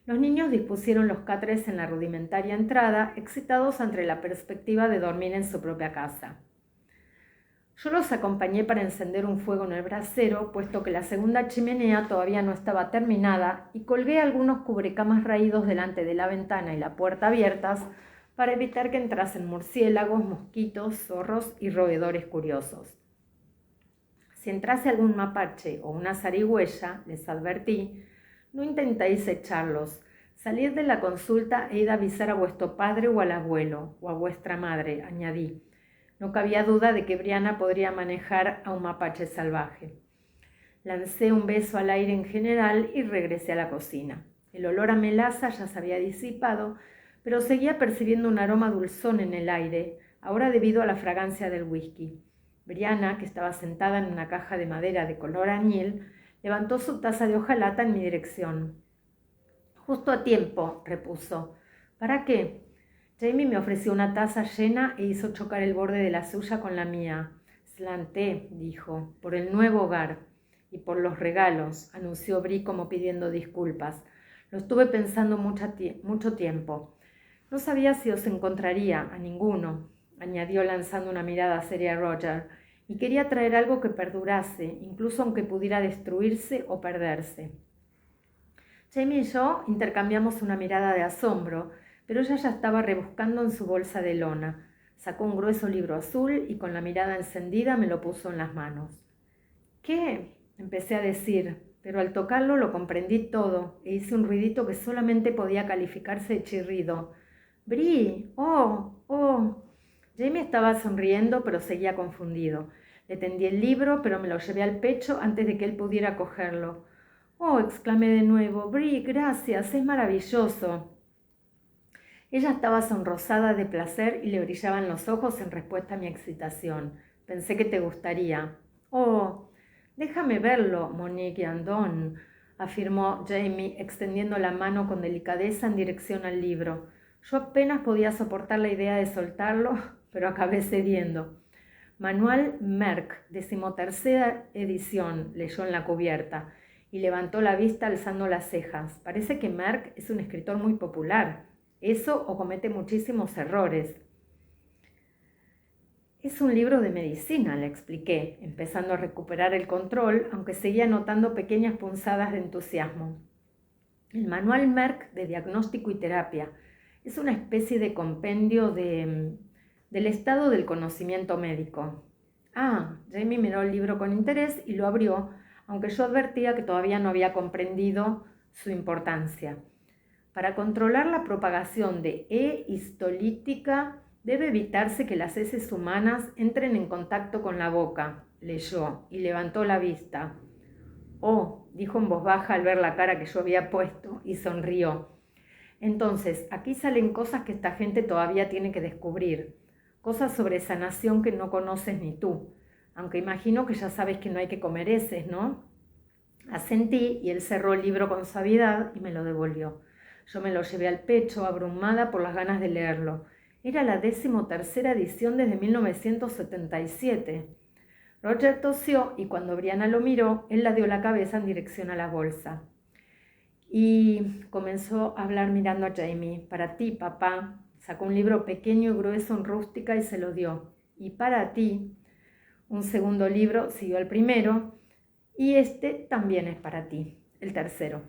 Speaker 1: los niños dispusieron los catres en la rudimentaria entrada, excitados ante la perspectiva de dormir en su propia casa. Yo los acompañé para encender un fuego en el brasero, puesto que la segunda chimenea todavía no estaba terminada, y colgué algunos cubrecamas raídos delante de la ventana y la puerta abiertas para evitar que entrasen murciélagos, mosquitos, zorros y roedores curiosos. Si entrase algún mapache o una zarigüeya, les advertí, no intentéis echarlos. Salid de la consulta e id a avisar a vuestro padre o al abuelo, o a vuestra madre, añadí. No cabía duda de que Brianna podría manejar a un mapache salvaje. Lancé un beso al aire en general y regresé a la cocina. El olor a melaza ya se había disipado, pero seguía percibiendo un aroma dulzón en el aire, ahora debido a la fragancia del whisky. Brianna, que estaba sentada en una caja de madera de color añil, levantó su taza de hojalata en mi dirección. Justo a tiempo, repuso. ¿Para qué? Jamie me ofreció una taza llena e hizo chocar el borde de la suya con la mía. Slanté, dijo, por el nuevo hogar y por los regalos, anunció Brie como pidiendo disculpas. Lo estuve pensando mucho tiempo. No sabía si os encontraría a ninguno, añadió lanzando una mirada seria a Roger, y quería traer algo que perdurase, incluso aunque pudiera destruirse o perderse. Jamie y yo intercambiamos una mirada de asombro, pero ella ya estaba rebuscando en su bolsa de lona. Sacó un grueso libro azul y con la mirada encendida me lo puso en las manos. ¿Qué? Empecé a decir, pero al tocarlo lo comprendí todo e hice un ruidito que solamente podía calificarse de chirrido. ¡Brie! ¡Oh! ¡Oh! Jamie estaba sonriendo, pero seguía confundido. Le tendí el libro, pero me lo llevé al pecho antes de que él pudiera cogerlo. ¡Oh! Exclamé de nuevo. Brie, gracias, es maravilloso. Ella estaba sonrosada de placer y le brillaban los ojos en respuesta a mi excitación. Pensé que te gustaría. Oh, déjame verlo, Monique Andon, afirmó Jamie, extendiendo la mano con delicadeza en dirección al libro. Yo apenas podía soportar la idea de soltarlo, pero acabé cediendo. Manuel Merck, 13ª edición, leyó en la cubierta, y levantó la vista alzando las cejas. Parece que Merck es un escritor muy popular. Eso o comete muchísimos errores. Es un libro de medicina, le expliqué, empezando a recuperar el control, aunque seguía notando pequeñas punzadas de entusiasmo. El Manual Merck de Diagnóstico y Terapia es una especie de compendio del estado del conocimiento médico. Ah, Jamie miró el libro con interés y lo abrió, aunque yo advertía que todavía no había comprendido su importancia. Para controlar la propagación de E. histolítica, debe evitarse que las heces humanas entren en contacto con la boca, leyó, y levantó la vista. Oh, dijo en voz baja al ver la cara que yo había puesto, y sonrió. Entonces, aquí salen cosas que esta gente todavía tiene que descubrir, cosas sobre sanación que no conoces ni tú, aunque imagino que ya sabes que no hay que comer heces, ¿no? Asentí y él cerró el libro con suavidad y me lo devolvió. Yo me lo llevé al pecho, abrumada por las ganas de leerlo. Era la 13ª edición desde 1977. Roger tosió y cuando Brianna lo miró, él la dio la cabeza en dirección a la bolsa. Y comenzó a hablar mirando a Jamie. Para ti, papá. Sacó un libro pequeño y grueso en rústica y se lo dio. Y para ti. Un segundo libro siguió al primero. Y este también es para ti, el tercero.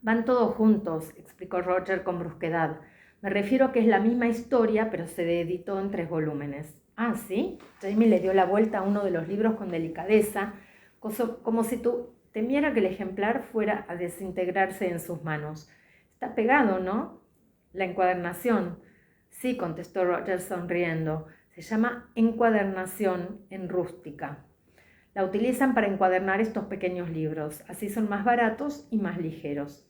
Speaker 1: Van todos juntos, explicó Roger con brusquedad. Me refiero a que es la misma historia, pero se editó en 3 volúmenes. Ah, ¿sí? Jamie le dio la vuelta a uno de los libros con delicadeza, como si temiera que el ejemplar fuera a desintegrarse en sus manos. Está pegado, ¿no? La encuadernación. Sí, contestó Roger sonriendo. Se llama encuadernación en rústica. La utilizan para encuadernar estos pequeños libros. Así son más baratos y más ligeros.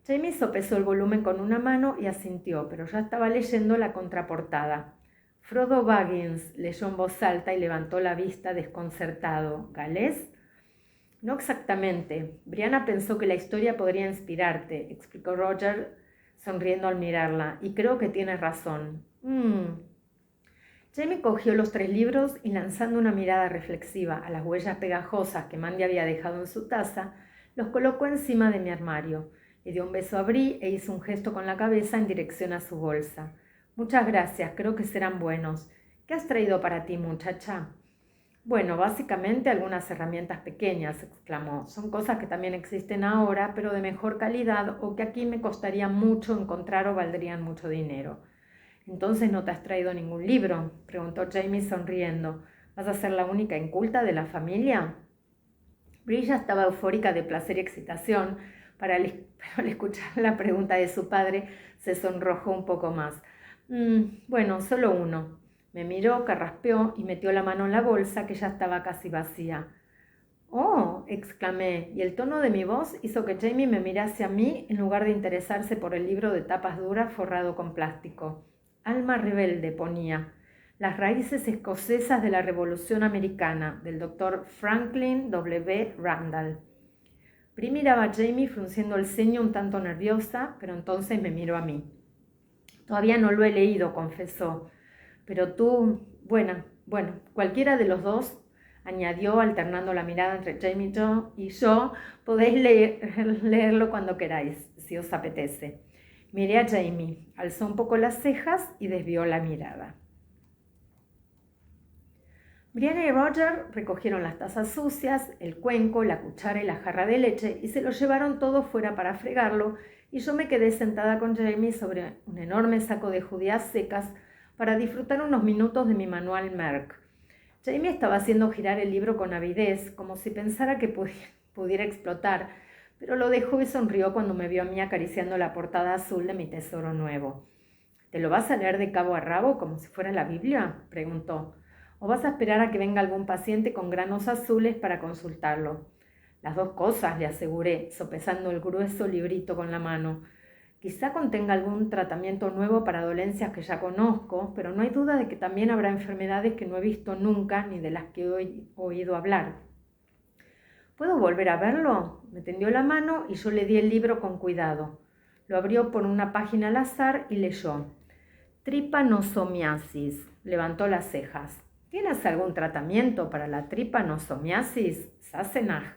Speaker 1: Jamie sopesó el volumen con una mano y asintió, pero ya estaba leyendo la contraportada. Frodo Baggins leyó en voz alta y levantó la vista desconcertado. ¿Galés? No exactamente. Brianna pensó que la historia podría inspirarte, explicó Roger, sonriendo al mirarla, y creo que tienes razón. Jamie cogió los 3 libros y lanzando una mirada reflexiva a las huellas pegajosas que Mandy había dejado en su taza, los colocó encima de mi armario. Le dio un beso a Bri e hizo un gesto con la cabeza en dirección a su bolsa. Muchas gracias, creo que serán buenos. ¿Qué has traído para ti, muchacha? Bueno, básicamente algunas herramientas pequeñas, exclamó. Son cosas que también existen ahora, pero de mejor calidad o que aquí me costaría mucho encontrar o valdrían mucho dinero. ¿Entonces no te has traído ningún libro?, preguntó Jamie sonriendo. ¿Vas a ser la única inculta de la familia? Brilla estaba eufórica de placer y excitación, pero al escuchar la pregunta de su padre se sonrojó un poco más. Bueno, solo uno. Me miró, carraspeó y metió la mano en la bolsa que ya estaba casi vacía. ¡Oh!, exclamé, y el tono de mi voz hizo que Jamie me mirase a mí en lugar de interesarse por el libro de tapas duras forrado con plástico. Alma rebelde, ponía. Las raíces escocesas de la Revolución Americana, del doctor Franklin W. Randall. Bri miraba a Jamie frunciendo el ceño un tanto nerviosa, pero entonces me miró a mí. Todavía no lo he leído, confesó. Pero tú, bueno, cualquiera de los dos, añadió alternando la mirada entre Jamie y yo, podéis leerlo cuando queráis, si os apetece. Miré a Jamie, alzó un poco las cejas y desvió la mirada. Brianna y Roger recogieron las tazas sucias, el cuenco, la cuchara y la jarra de leche y se lo llevaron todo fuera para fregarlo, y yo me quedé sentada con Jamie sobre un enorme saco de judías secas para disfrutar unos minutos de mi manual Merck. Jamie estaba haciendo girar el libro con avidez, como si pensara que pudiera explotar, pero lo dejó y sonrió cuando me vio a mí acariciando la portada azul de mi tesoro nuevo. ¿Te lo vas a leer de cabo a rabo como si fuera la Biblia?, preguntó. ¿O vas a esperar a que venga algún paciente con granos azules para consultarlo? Las 2 cosas, le aseguré, sopesando el grueso librito con la mano. Quizá contenga algún tratamiento nuevo para dolencias que ya conozco, pero no hay duda de que también habrá enfermedades que no he visto nunca ni de las que he oído hablar. ¿Puedo volver a verlo? Me tendió la mano y yo le di el libro con cuidado. Lo abrió por una página al azar y leyó. Tripanosomiasis. Levantó las cejas. ¿Tienes algún tratamiento para la tripanosomiasis, Sassenach?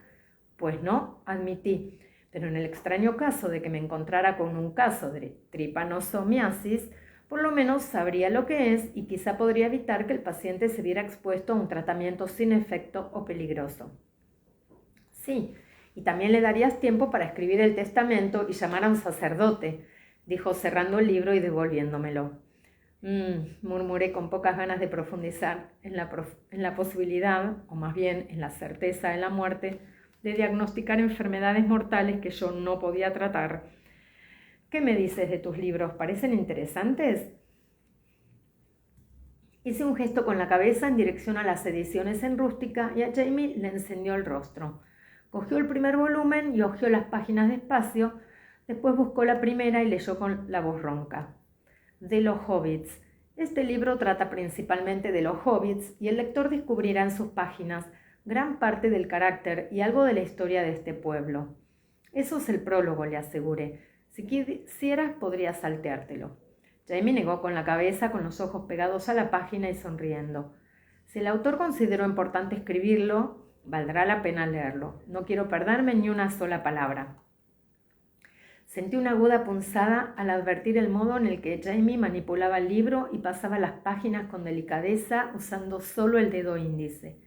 Speaker 1: Pues no, admití, pero en el extraño caso de que me encontrara con un caso de tripanosomiasis, por lo menos sabría lo que es y quizá podría evitar que el paciente se viera expuesto a un tratamiento sin efecto o peligroso. Sí, y también le darías tiempo para escribir el testamento y llamar a un sacerdote, dijo cerrando el libro y devolviéndomelo. Murmuré con pocas ganas de profundizar en la posibilidad, o más bien en la certeza de la muerte, de diagnosticar enfermedades mortales que yo no podía tratar. ¿Qué me dices de tus libros? ¿Parecen interesantes? Hice un gesto con la cabeza en dirección a las ediciones en rústica y a Jamie le encendió el rostro. Cogió el primer volumen y hojeó las páginas despacio, después buscó la primera y leyó con la voz ronca. De los hobbits. Este libro trata principalmente de los hobbits y el lector descubrirá en sus páginas gran parte del carácter y algo de la historia de este pueblo. Eso es el prólogo, le aseguré. Si quisieras, podrías salteártelo. Jamie negó con la cabeza, con los ojos pegados a la página y sonriendo. Si el autor consideró importante escribirlo, valdrá la pena leerlo. No quiero perderme ni una sola palabra. Sentí una aguda punzada al advertir el modo en el que Jamie manipulaba el libro y pasaba las páginas con delicadeza usando solo el dedo índice.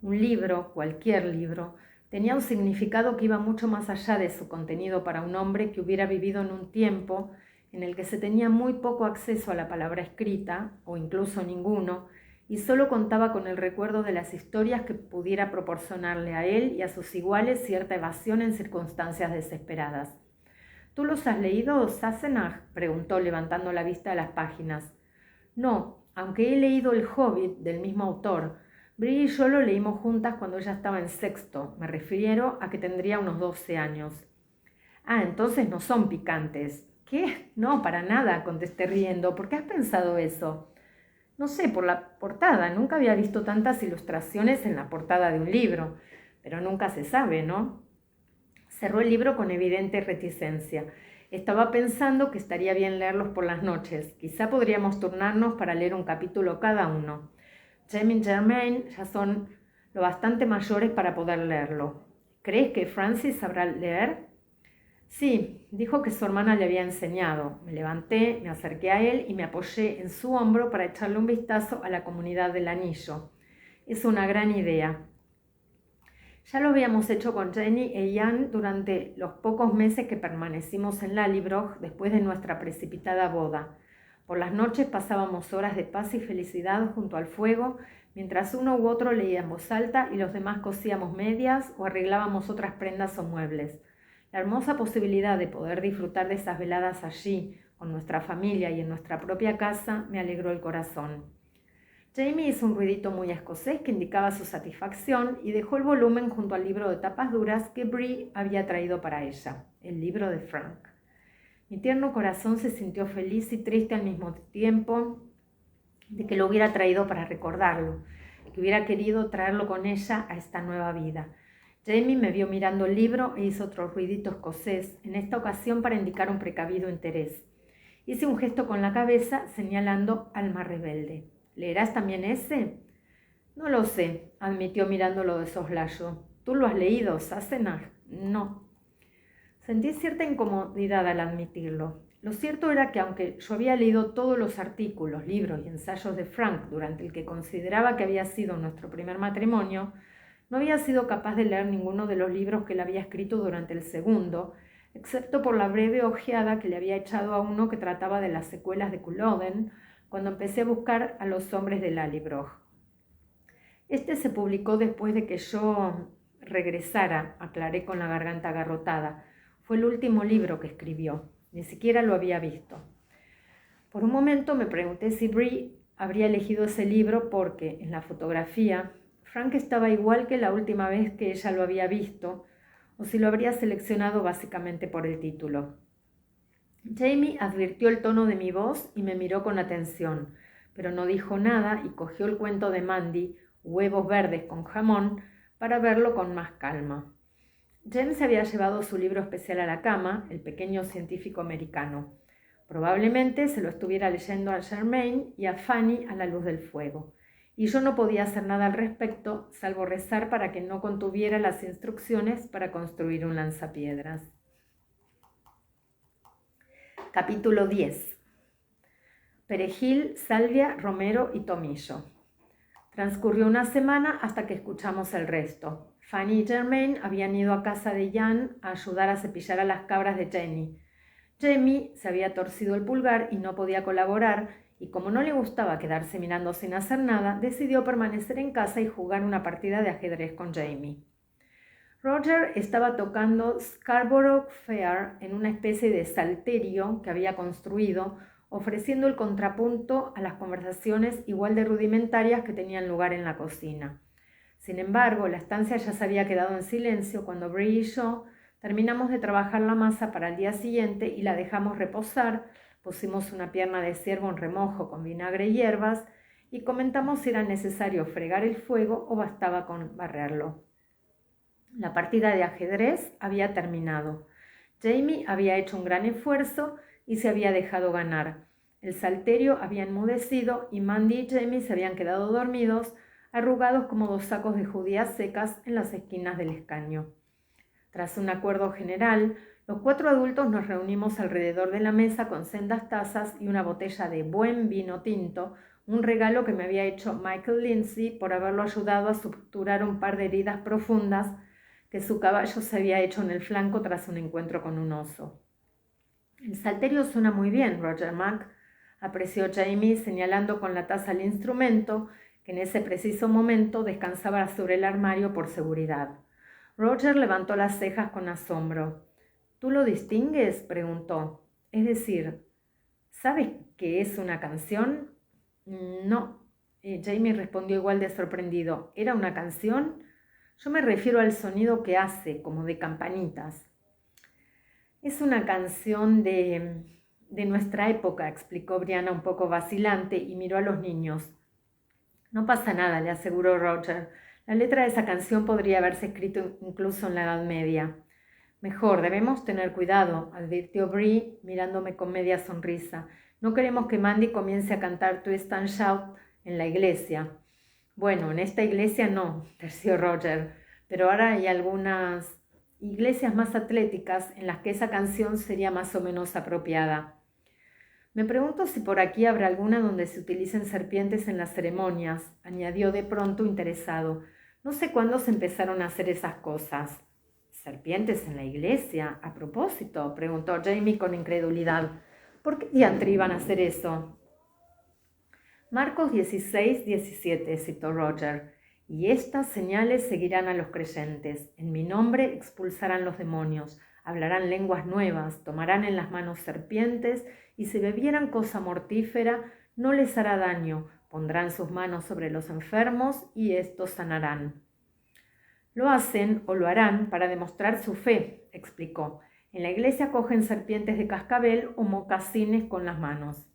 Speaker 1: Un libro, cualquier libro, tenía un significado que iba mucho más allá de su contenido para un hombre que hubiera vivido en un tiempo en el que se tenía muy poco acceso a la palabra escrita, o incluso ninguno, y solo contaba con el recuerdo de las historias que pudiera proporcionarle a él y a sus iguales cierta evasión en circunstancias desesperadas. ¿Tú los has leído, Sassenach?, preguntó levantando la vista a las páginas. No, aunque he leído El Hobbit del mismo autor. Bri y yo lo leímos juntas cuando ella estaba en sexto. Me refiero a que tendría unos 12 años. Ah, entonces no son picantes. ¿Qué? No, para nada, contesté riendo. ¿Por qué has pensado eso? No sé, por la portada. Nunca había visto tantas ilustraciones en la portada de un libro. Pero nunca se sabe, ¿no? Cerró el libro con evidente reticencia. Estaba pensando que estaría bien leerlos por las noches. Quizá podríamos turnarnos para leer un capítulo cada uno. Jamie y Germaine ya son lo bastante mayores para poder leerlo. ¿Crees que Francis sabrá leer? Sí, dijo que su hermana le había enseñado. Me levanté, me acerqué a él y me apoyé en su hombro para echarle un vistazo a la comunidad del anillo. Es una gran idea. Ya lo habíamos hecho con Jenny e Ian durante los pocos meses que permanecimos en Lallybroch después de nuestra precipitada boda. Por las noches pasábamos horas de paz y felicidad junto al fuego, mientras uno u otro leía en voz alta y los demás cosíamos medias o arreglábamos otras prendas o muebles. La hermosa posibilidad de poder disfrutar de esas veladas allí, con nuestra familia y en nuestra propia casa, me alegró el corazón. Jamie hizo un ruidito muy escocés que indicaba su satisfacción y dejó el volumen junto al libro de tapas duras que Bri había traído para ella, el libro de Frank. Mi tierno corazón se sintió feliz y triste al mismo tiempo de que lo hubiera traído para recordarlo, que hubiera querido traerlo con ella a esta nueva vida. Jamie me vio mirando el libro e hizo otro ruidito escocés, en esta ocasión para indicar un precavido interés. Hice un gesto con la cabeza señalando Alma Rebelde. ¿Leerás también ese? No lo sé, admitió mirándolo de soslayo. ¿Tú lo has leído, Sassenach? No. Sentí cierta incomodidad al admitirlo. Lo cierto era que aunque yo había leído todos los artículos, libros y ensayos de Frank durante el que consideraba que había sido nuestro primer matrimonio, no había sido capaz de leer ninguno de los libros que él había escrito durante el segundo, excepto por la breve ojeada que le había echado a uno que trataba de las secuelas de Culloden, cuando empecé a buscar a los hombres de Lallybroch. Este se publicó después de que yo regresara, aclaré con la garganta agarrotada. Fue el último libro que escribió. Ni siquiera lo había visto. Por un momento me pregunté si Bri habría elegido ese libro porque, en la fotografía, Frank estaba igual que la última vez que ella lo había visto, o si lo habría seleccionado básicamente por el título. Jamie advirtió el tono de mi voz y me miró con atención, pero no dijo nada y cogió el cuento de Mandy, Huevos verdes con jamón, para verlo con más calma. James había llevado su libro especial a la cama, El pequeño científico americano. Probablemente se lo estuviera leyendo a Germaine y a Fanny a la luz del fuego, y yo no podía hacer nada al respecto, salvo rezar para que no contuviera las instrucciones para construir un lanzapiedras. Capítulo 10. Perejil, salvia, romero y tomillo. Transcurrió una semana hasta que escuchamos el resto. Fanny y Germaine habían ido a casa de Jan a ayudar a cepillar a las cabras de Jenny. Jamie se había torcido el pulgar y no podía colaborar, y como no le gustaba quedarse mirando sin hacer nada, decidió permanecer en casa y jugar una partida de ajedrez con Jamie. Roger estaba tocando Scarborough Fair en una especie de salterio que había construido, ofreciendo el contrapunto a las conversaciones igual de rudimentarias que tenían lugar en la cocina. Sin embargo, la estancia ya se había quedado en silencio cuando Bri y yo terminamos de trabajar la masa para el día siguiente y la dejamos reposar, pusimos una pierna de ciervo en remojo con vinagre y hierbas y comentamos si era necesario fregar el fuego o bastaba con barrerlo. La partida de ajedrez había terminado. Jamie había hecho un gran esfuerzo y se había dejado ganar. El salterio había enmudecido y Mandy y Jamie se habían quedado dormidos, arrugados como dos sacos de judías secas en las esquinas del escaño. Tras un acuerdo general, los 4 adultos nos reunimos alrededor de la mesa con sendas tazas y una botella de buen vino tinto, un regalo que me había hecho Michael Lindsay por haberlo ayudado a suturar un par de heridas profundas que su caballo se había hecho en el flanco tras un encuentro con un oso. «El salterio suena muy bien, Roger Mac», apreció Jamie, señalando con la taza el instrumento, que en ese preciso momento descansaba sobre el armario por seguridad. Roger levantó las cejas con asombro. «¿Tú lo distingues?», preguntó. «Es decir, ¿sabes qué es una canción?». «No», Jamie respondió igual de sorprendido. «¿Era una canción?». «Yo me refiero al sonido que hace, como de campanitas». «Es una canción de nuestra época», explicó Brianna un poco vacilante y miró a los niños. «No pasa nada», le aseguró Roger. «La letra de esa canción podría haberse escrito incluso en la Edad Media». «Mejor, debemos tener cuidado», advirtió Bree, mirándome con media sonrisa. «No queremos que Mandy comience a cantar Twist and Shout en la iglesia». «Bueno, en esta iglesia no», terció Roger, «pero ahora hay algunas iglesias más atléticas en las que esa canción sería más o menos apropiada». «Me pregunto si por aquí habrá alguna donde se utilicen serpientes en las ceremonias», añadió de pronto interesado. «No sé cuándo se empezaron a hacer esas cosas». «¿Serpientes en la iglesia? A propósito», preguntó Jamie con incredulidad. «¿Por qué diantre iban a hacer eso?». «Marcos 16:17», citó Roger. «Y estas señales seguirán a los creyentes. En mi nombre expulsarán los demonios, hablarán lenguas nuevas, tomarán en las manos serpientes, y si bebieran cosa mortífera, no les hará daño, pondrán sus manos sobre los enfermos y éstos sanarán». «Lo hacen o lo harán para demostrar su fe», explicó. «En la iglesia cogen serpientes de cascabel o mocasines con las manos».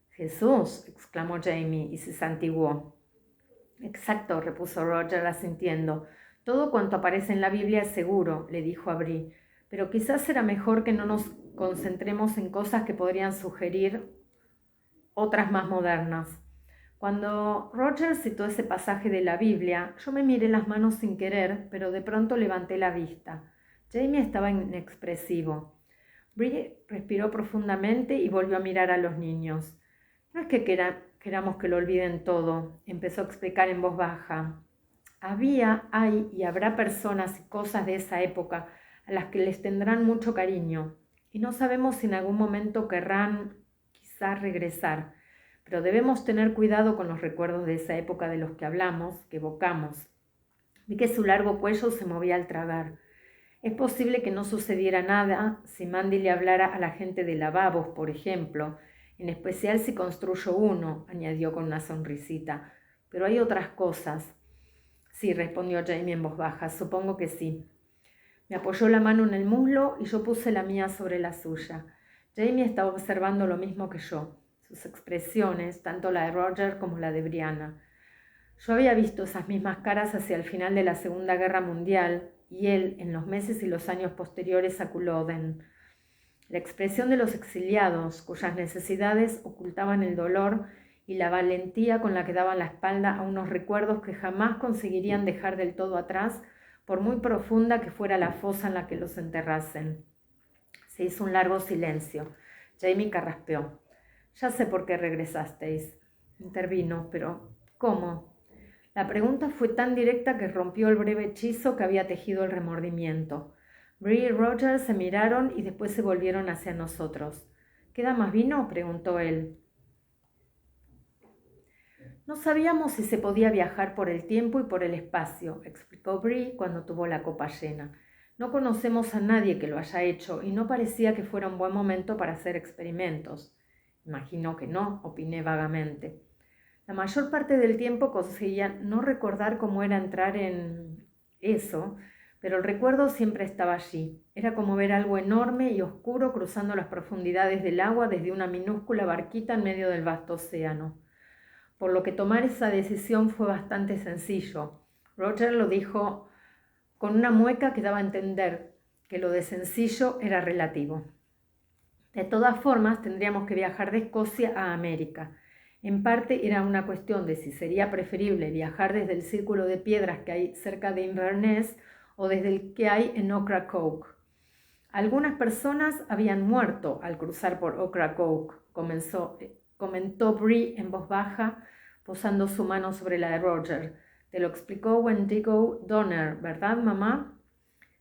Speaker 1: «Jesús», exclamó Jamie y se santiguó. «Exacto», repuso Roger asintiendo. «Todo cuanto aparece en la Biblia es seguro», le dijo a Bree, «pero quizás será mejor que no nos concentremos en cosas que podrían sugerir otras más modernas». Cuando Roger citó ese pasaje de la Biblia, yo me miré las manos sin querer, pero de pronto levanté la vista. Jamie estaba inexpresivo. Bree respiró profundamente y volvió a mirar a los niños. «No es que queramos que lo olviden todo», empezó a explicar en voz baja. «Había, hay y habrá personas y cosas de esa época a las que les tendrán mucho cariño, y no sabemos si en algún momento querrán quizás regresar, pero debemos tener cuidado con los recuerdos de esa época de los que hablamos, que evocamos». Vi que su largo cuello se movía al tragar. «Es posible que no sucediera nada si Mandy le hablara a la gente de lavabos, por ejemplo, en especial si construyo uno», añadió con una sonrisita. «Pero hay otras cosas». «Sí», respondió Jamie en voz baja, «supongo que sí». Me apoyó la mano en el muslo y yo puse la mía sobre la suya. Jamie estaba observando lo mismo que yo, sus expresiones, tanto la de Roger como la de Brianna. Yo había visto esas mismas caras hacia el final de la Segunda Guerra Mundial y él en los meses y los años posteriores a Culloden. La expresión de los exiliados, cuyas necesidades ocultaban el dolor y la valentía con la que daban la espalda a unos recuerdos que jamás conseguirían dejar del todo atrás, por muy profunda que fuera la fosa en la que los enterrasen. Se hizo un largo silencio. Jamie carraspeó. «Ya sé por qué regresasteis», intervino, «pero ¿cómo?». La pregunta fue tan directa que rompió el breve hechizo que había tejido el remordimiento. Bree y Roger se miraron y después se volvieron hacia nosotros. «¿Queda más vino?», preguntó él. «No sabíamos si se podía viajar por el tiempo y por el espacio», explicó Bree cuando tuvo la copa llena. «No conocemos a nadie que lo haya hecho y no parecía que fuera un buen momento para hacer experimentos». «Imagino que no», opiné vagamente. La mayor parte del tiempo conseguía no recordar cómo era entrar en eso, pero el recuerdo siempre estaba allí. Era como ver algo enorme y oscuro cruzando las profundidades del agua desde una minúscula barquita en medio del vasto océano. Por lo que tomar esa decisión fue bastante sencillo. Roger lo dijo con una mueca que daba a entender que lo de sencillo era relativo. De todas formas, tendríamos que viajar de Escocia a América. En parte era una cuestión de si sería preferible viajar desde el círculo de piedras que hay cerca de Inverness o desde el que hay en Ocracoke. Algunas personas habían muerto al cruzar por Ocracoke, comentó Bree en voz baja, posando su mano sobre la de Roger. Te lo explicó Wendigo Donner, ¿verdad, mamá?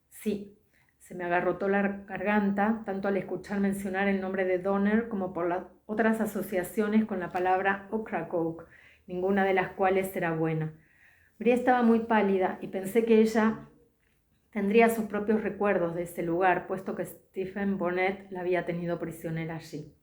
Speaker 1: Sí. Se me agarrotó la garganta, tanto al escuchar mencionar el nombre de Donner como por las otras asociaciones con la palabra Ocracoke, ninguna de las cuales era buena. Bree estaba muy pálida y pensé que ella tendría sus propios recuerdos de ese lugar, puesto que Stephen Bonnet la había tenido prisionera allí.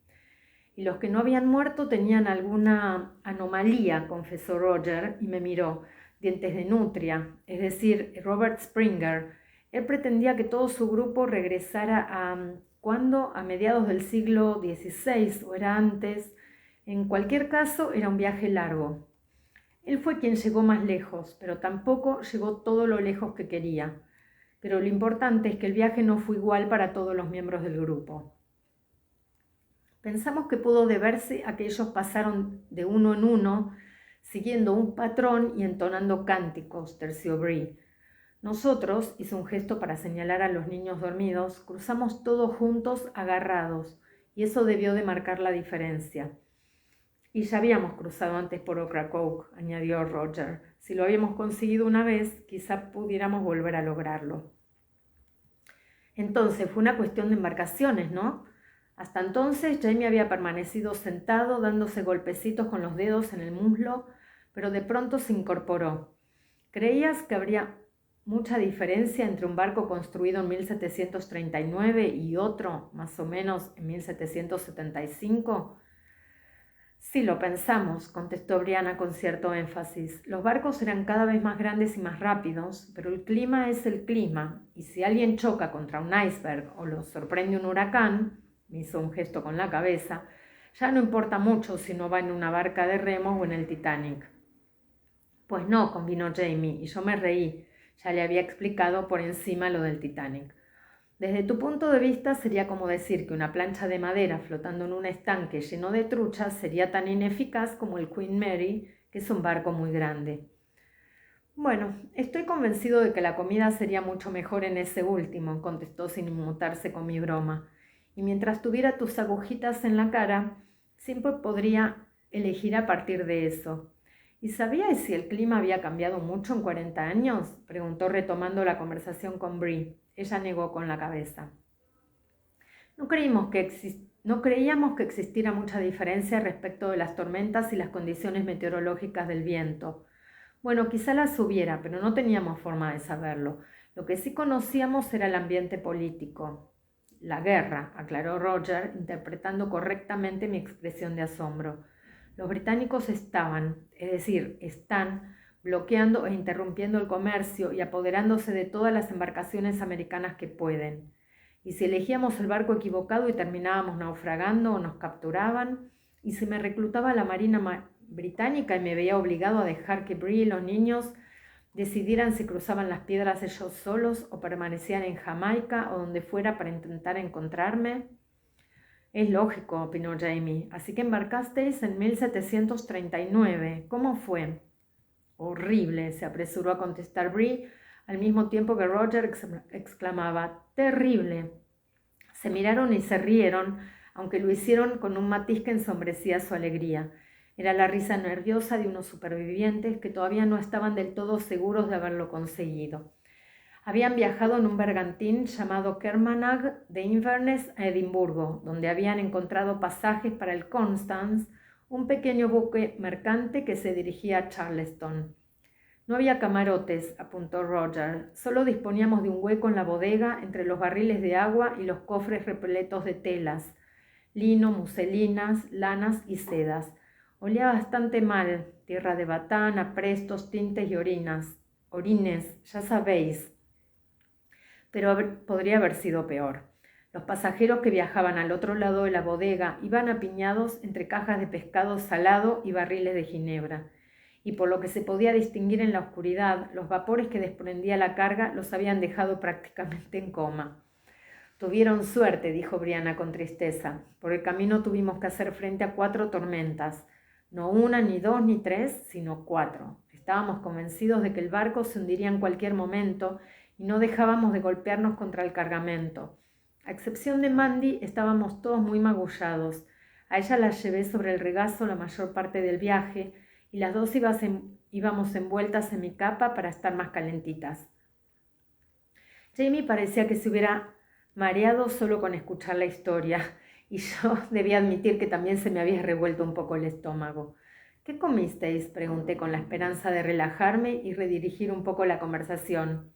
Speaker 1: Y los que no habían muerto tenían alguna anomalía, confesó Roger, y me miró. Dientes de nutria, es decir, Robert Springer. Él pretendía que todo su grupo regresara ¿cuándo? A mediados del siglo XVI, o era antes. En cualquier caso, era un viaje largo. Él fue quien llegó más lejos, pero tampoco llegó todo lo lejos que quería. Pero lo importante es que el viaje no fue igual para todos los miembros del grupo. Pensamos que pudo deberse a que ellos pasaron de uno en uno, siguiendo un patrón y entonando cánticos, terció Bree. Nosotros, hizo un gesto para señalar a los niños dormidos, cruzamos todos juntos agarrados, y eso debió de marcar la diferencia. Y ya habíamos cruzado antes por Ocracoke, añadió Roger. Si lo habíamos conseguido una vez, quizá pudiéramos volver a lograrlo. Entonces fue una cuestión de embarcaciones, ¿no? Hasta entonces Jamie había permanecido sentado, dándose golpecitos con los dedos en el muslo, pero de pronto se incorporó. ¿Creías que habría mucha diferencia entre un barco construido en 1739 y otro, más o menos, en 1775? Sí, lo pensamos, contestó Brianna con cierto énfasis. Los barcos eran cada vez más grandes y más rápidos, pero el clima es el clima, y si alguien choca contra un iceberg o lo sorprende un huracán, me hizo un gesto con la cabeza, ya no importa mucho si no va en una barca de remos o en el Titanic. Pues no, convino Jamie, y yo me reí. Ya le había explicado por encima lo del Titanic. Desde tu punto de vista sería como decir que una plancha de madera flotando en un estanque lleno de truchas sería tan ineficaz como el Queen Mary, que es un barco muy grande. Bueno, estoy convencido de que la comida sería mucho mejor en ese último, contestó sin inmutarse con mi broma. Y mientras tuviera tus agujitas en la cara, siempre podría elegir a partir de eso. ¿Y sabías si el clima había cambiado mucho en 40 años? Preguntó retomando la conversación con Bree. Ella negó con la cabeza. No creíamos que existiera mucha diferencia respecto de las tormentas y las condiciones meteorológicas del viento. Bueno, quizá las hubiera, pero no teníamos forma de saberlo. Lo que sí conocíamos era el ambiente político. La guerra, aclaró Roger, interpretando correctamente mi expresión de asombro. Los británicos están bloqueando e interrumpiendo el comercio y apoderándose de todas las embarcaciones americanas que pueden. Y si elegíamos el barco equivocado y terminábamos naufragando o nos capturaban, y si me reclutaba la Marina británica y me veía obligado a dejar que Bree y los niños decidieran si cruzaban las piedras ellos solos o permanecían en Jamaica o donde fuera para intentar encontrarme. Es lógico, opinó Jamie. Así que embarcasteis en 1739. ¿Cómo fue? Horrible, se apresuró a contestar Bree, al mismo tiempo que Roger exclamaba, terrible. Se miraron y se rieron, aunque lo hicieron con un matiz que ensombrecía su alegría. Era la risa nerviosa de unos supervivientes que todavía no estaban del todo seguros de haberlo conseguido. Habían viajado en un bergantín llamado Kermanagh de Inverness a Edimburgo, donde habían encontrado pasajes para el Constance, un pequeño buque mercante que se dirigía a Charleston. No había camarotes, apuntó Roger. Solo disponíamos de un hueco en la bodega entre los barriles de agua y los cofres repletos de telas, lino, muselinas, lanas y sedas. Olía bastante mal, tierra de batán, aprestos, tintes y orines, ya sabéis. Pero podría haber sido peor. Los pasajeros que viajaban al otro lado de la bodega iban apiñados entre cajas de pescado salado y barriles de ginebra, y por lo que se podía distinguir en la oscuridad, los vapores que desprendía la carga los habían dejado prácticamente en coma. Tuvieron suerte, dijo Brianna con tristeza. Por el camino tuvimos que hacer frente a 4 tormentas. No una, ni 2, ni 3, sino 4. Estábamos convencidos de que el barco se hundiría en cualquier momento y no dejábamos de golpearnos contra el cargamento. A excepción de Mandy, estábamos todos muy magullados. A ella la llevé sobre el regazo la mayor parte del viaje y las dos íbamos envueltas en mi capa para estar más calentitas. Jamie parecía que se hubiera mareado solo con escuchar la historia, y yo debía admitir que también se me había revuelto un poco el estómago. ¿Qué comisteis?, pregunté con la esperanza de relajarme y redirigir un poco la conversación.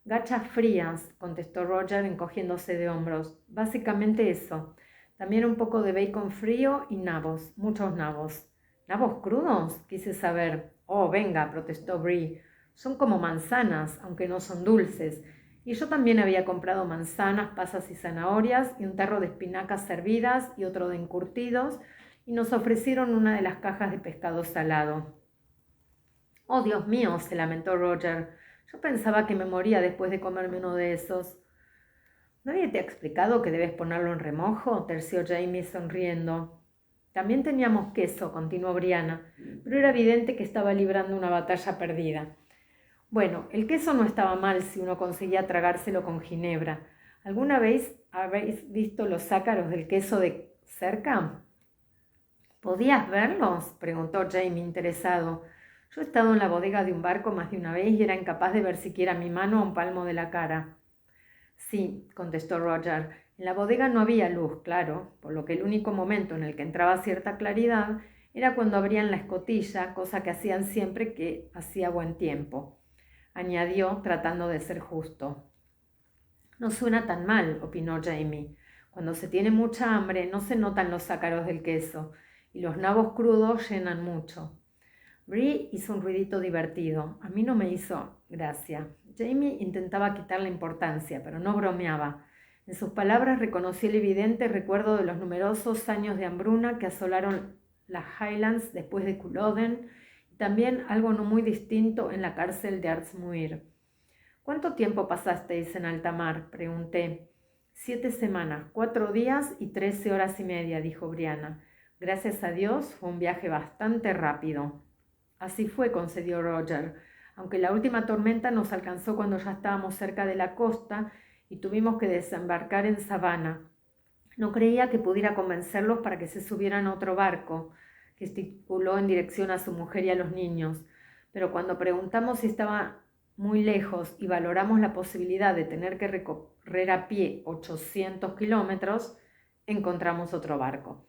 Speaker 1: Gachas frías, contestó Roger encogiéndose de hombros. Básicamente eso. También un poco de bacon frío y nabos, muchos nabos. ¿Nabos crudos?, quise saber. Oh, venga, protestó Bree. Son como manzanas, aunque no son dulces. Y yo también había comprado manzanas, pasas y zanahorias y un tarro de espinacas servidas y otro de encurtidos, y nos ofrecieron una de las cajas de pescado salado. Oh, Dios mío, se lamentó Roger. Yo pensaba que me moría después de comerme uno de esos. ¿Nadie te ha explicado que debes ponerlo en remojo?, terció Jamie sonriendo. También teníamos queso, continuó Brianna, pero era evidente que estaba librando una batalla perdida. Bueno, el queso no estaba mal si uno conseguía tragárselo con ginebra. ¿Alguna vez habéis visto los ácaros del queso de cerca? ¿Podías verlos?, preguntó Jamie interesado. Yo he estado en la bodega de un barco más de una vez y era incapaz de ver siquiera mi mano a un palmo de la cara. Sí, contestó Roger. En la bodega no había luz, claro, por lo que el único momento en el que entraba cierta claridad era cuando abrían la escotilla, cosa que hacían siempre que hacía buen tiempo. Añadió, tratando de ser justo. No suena tan mal, opinó Jamie. Cuando se tiene mucha hambre no se notan los ácaros del queso, y los nabos crudos llenan mucho. Bree hizo un ruidito divertido. A mí no me hizo gracia. Jamie intentaba quitarle importancia, pero no bromeaba. En sus palabras reconocí el evidente recuerdo de los numerosos años de hambruna que asolaron las Highlands después de Culloden, y también algo no muy distinto en la cárcel de Ardsmuir. ¿Cuánto tiempo pasasteis en alta mar?, pregunté. 7 semanas, 4 días y 13 horas y media, dijo Brianna. Gracias a Dios fue un viaje bastante rápido. Así fue, concedió Roger, aunque la última tormenta nos alcanzó cuando ya estábamos cerca de la costa y tuvimos que desembarcar en Savannah. No creía que pudiera convencerlos para que se subieran a otro barco, gesticuló en dirección a su mujer y a los niños, pero cuando preguntamos si estaba muy lejos y valoramos la posibilidad de tener que recorrer a pie 800 kilómetros, encontramos otro barco.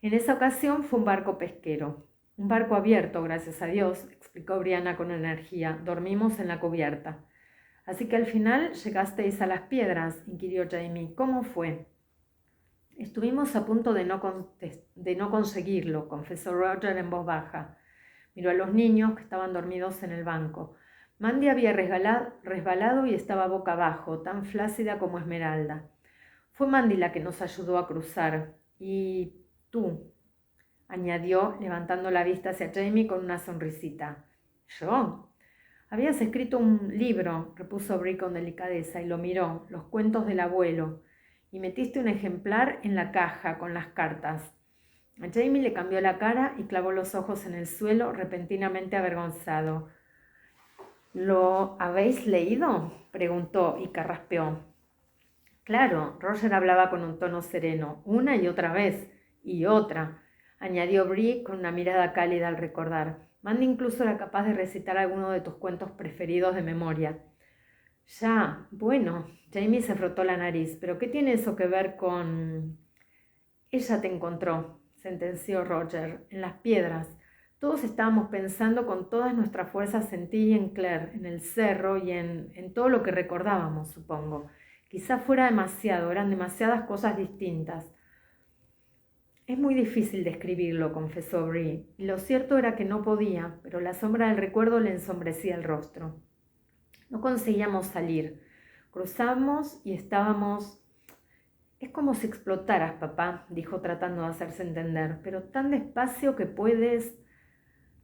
Speaker 1: En esa ocasión fue un barco pesquero. Un barco abierto, gracias a Dios, explicó Brianna con energía. Dormimos en la cubierta. Así que al final llegasteis a las piedras, inquirió Jamie. ¿Cómo fue? Estuvimos a punto de no conseguirlo, confesó Roger en voz baja. Miró a los niños que estaban dormidos en el banco. Mandy había resbalado y estaba boca abajo, tan flácida como Esmeralda. Fue Mandy la que nos ayudó a cruzar. Y tú, añadió, levantando la vista hacia Jamie con una sonrisita. ¿Yo? Habías escrito un libro, repuso Bree con delicadeza, y lo miró, Los cuentos del abuelo, y metiste un ejemplar en la caja con las cartas. A Jamie le cambió la cara y clavó los ojos en el suelo, repentinamente avergonzado. ¿Lo habéis leído?, preguntó y carraspeó. Claro, Roger hablaba con un tono sereno, una y otra vez, y otra, añadió Bree con una mirada cálida al recordar. Mandy incluso era capaz de recitar alguno de tus cuentos preferidos de memoria. Ya, bueno, Jamie se frotó la nariz, pero ¿qué tiene eso que ver con...? Ella te encontró, sentenció Roger, en las piedras. Todos estábamos pensando con todas nuestras fuerzas en ti y en Claire, en el cerro y en todo lo que recordábamos, supongo. Quizá fuera demasiado, eran demasiadas cosas distintas. Es muy difícil describirlo, confesó Bree, y lo cierto era que no podía, pero la sombra del recuerdo le ensombrecía el rostro. No conseguíamos salir. Cruzamos y estábamos... Es como si explotaras, papá, dijo tratando de hacerse entender, pero tan despacio que puedes...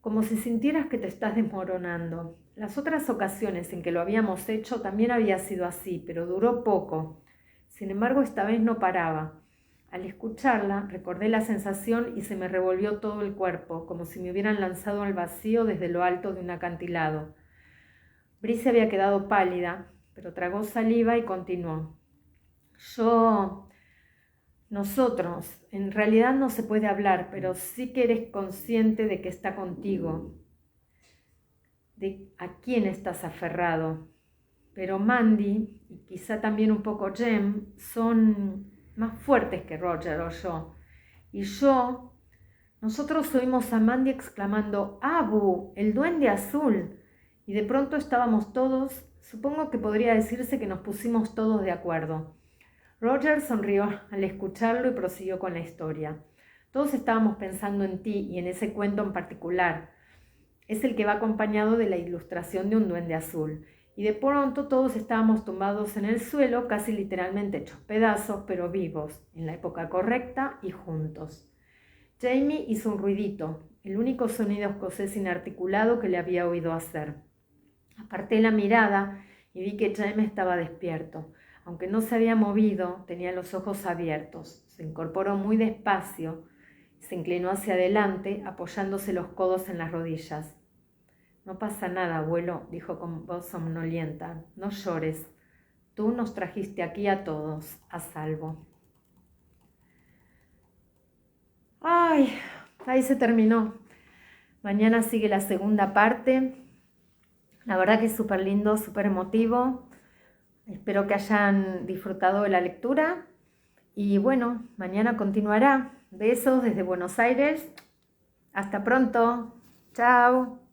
Speaker 1: como si sintieras que te estás desmoronando. Las otras ocasiones en que lo habíamos hecho también había sido así, pero duró poco. Sin embargo, esta vez no paraba. Al escucharla, recordé la sensación y se me revolvió todo el cuerpo, como si me hubieran lanzado al vacío desde lo alto de un acantilado. Brice había quedado pálida, pero tragó saliva y continuó. Nosotros, en realidad no se puede hablar, pero sí que eres consciente de que está contigo, de a quién estás aferrado. Pero Mandy, y quizá también un poco Jem, son más fuertes que Roger o yo. Y nosotros oímos a Mandy exclamando «¡Abu, el duende azul!». Y de pronto estábamos todos, supongo que podría decirse que nos pusimos todos de acuerdo. Roger sonrió al escucharlo y prosiguió con la historia. Todos estábamos pensando en ti y en ese cuento en particular. Es el que va acompañado de la ilustración de un duende azul. Y de pronto todos estábamos tumbados en el suelo, casi literalmente hechos pedazos, pero vivos, en la época correcta y juntos. Jamie hizo un ruidito, el único sonido escocés inarticulado que le había oído hacer. Aparté la mirada y vi que Jamie estaba despierto. Aunque no se había movido, tenía los ojos abiertos. Se incorporó muy despacio y se inclinó hacia adelante, apoyándose los codos en las rodillas. «No pasa nada, abuelo», dijo con voz somnolienta. «No llores. Tú nos trajiste aquí a todos, a salvo». ¡Ay! Ahí se terminó. Mañana sigue la segunda parte. La verdad que es súper lindo, súper emotivo. Espero que hayan disfrutado de la lectura. Y bueno, mañana continuará. Besos desde Buenos Aires. Hasta pronto. Chao.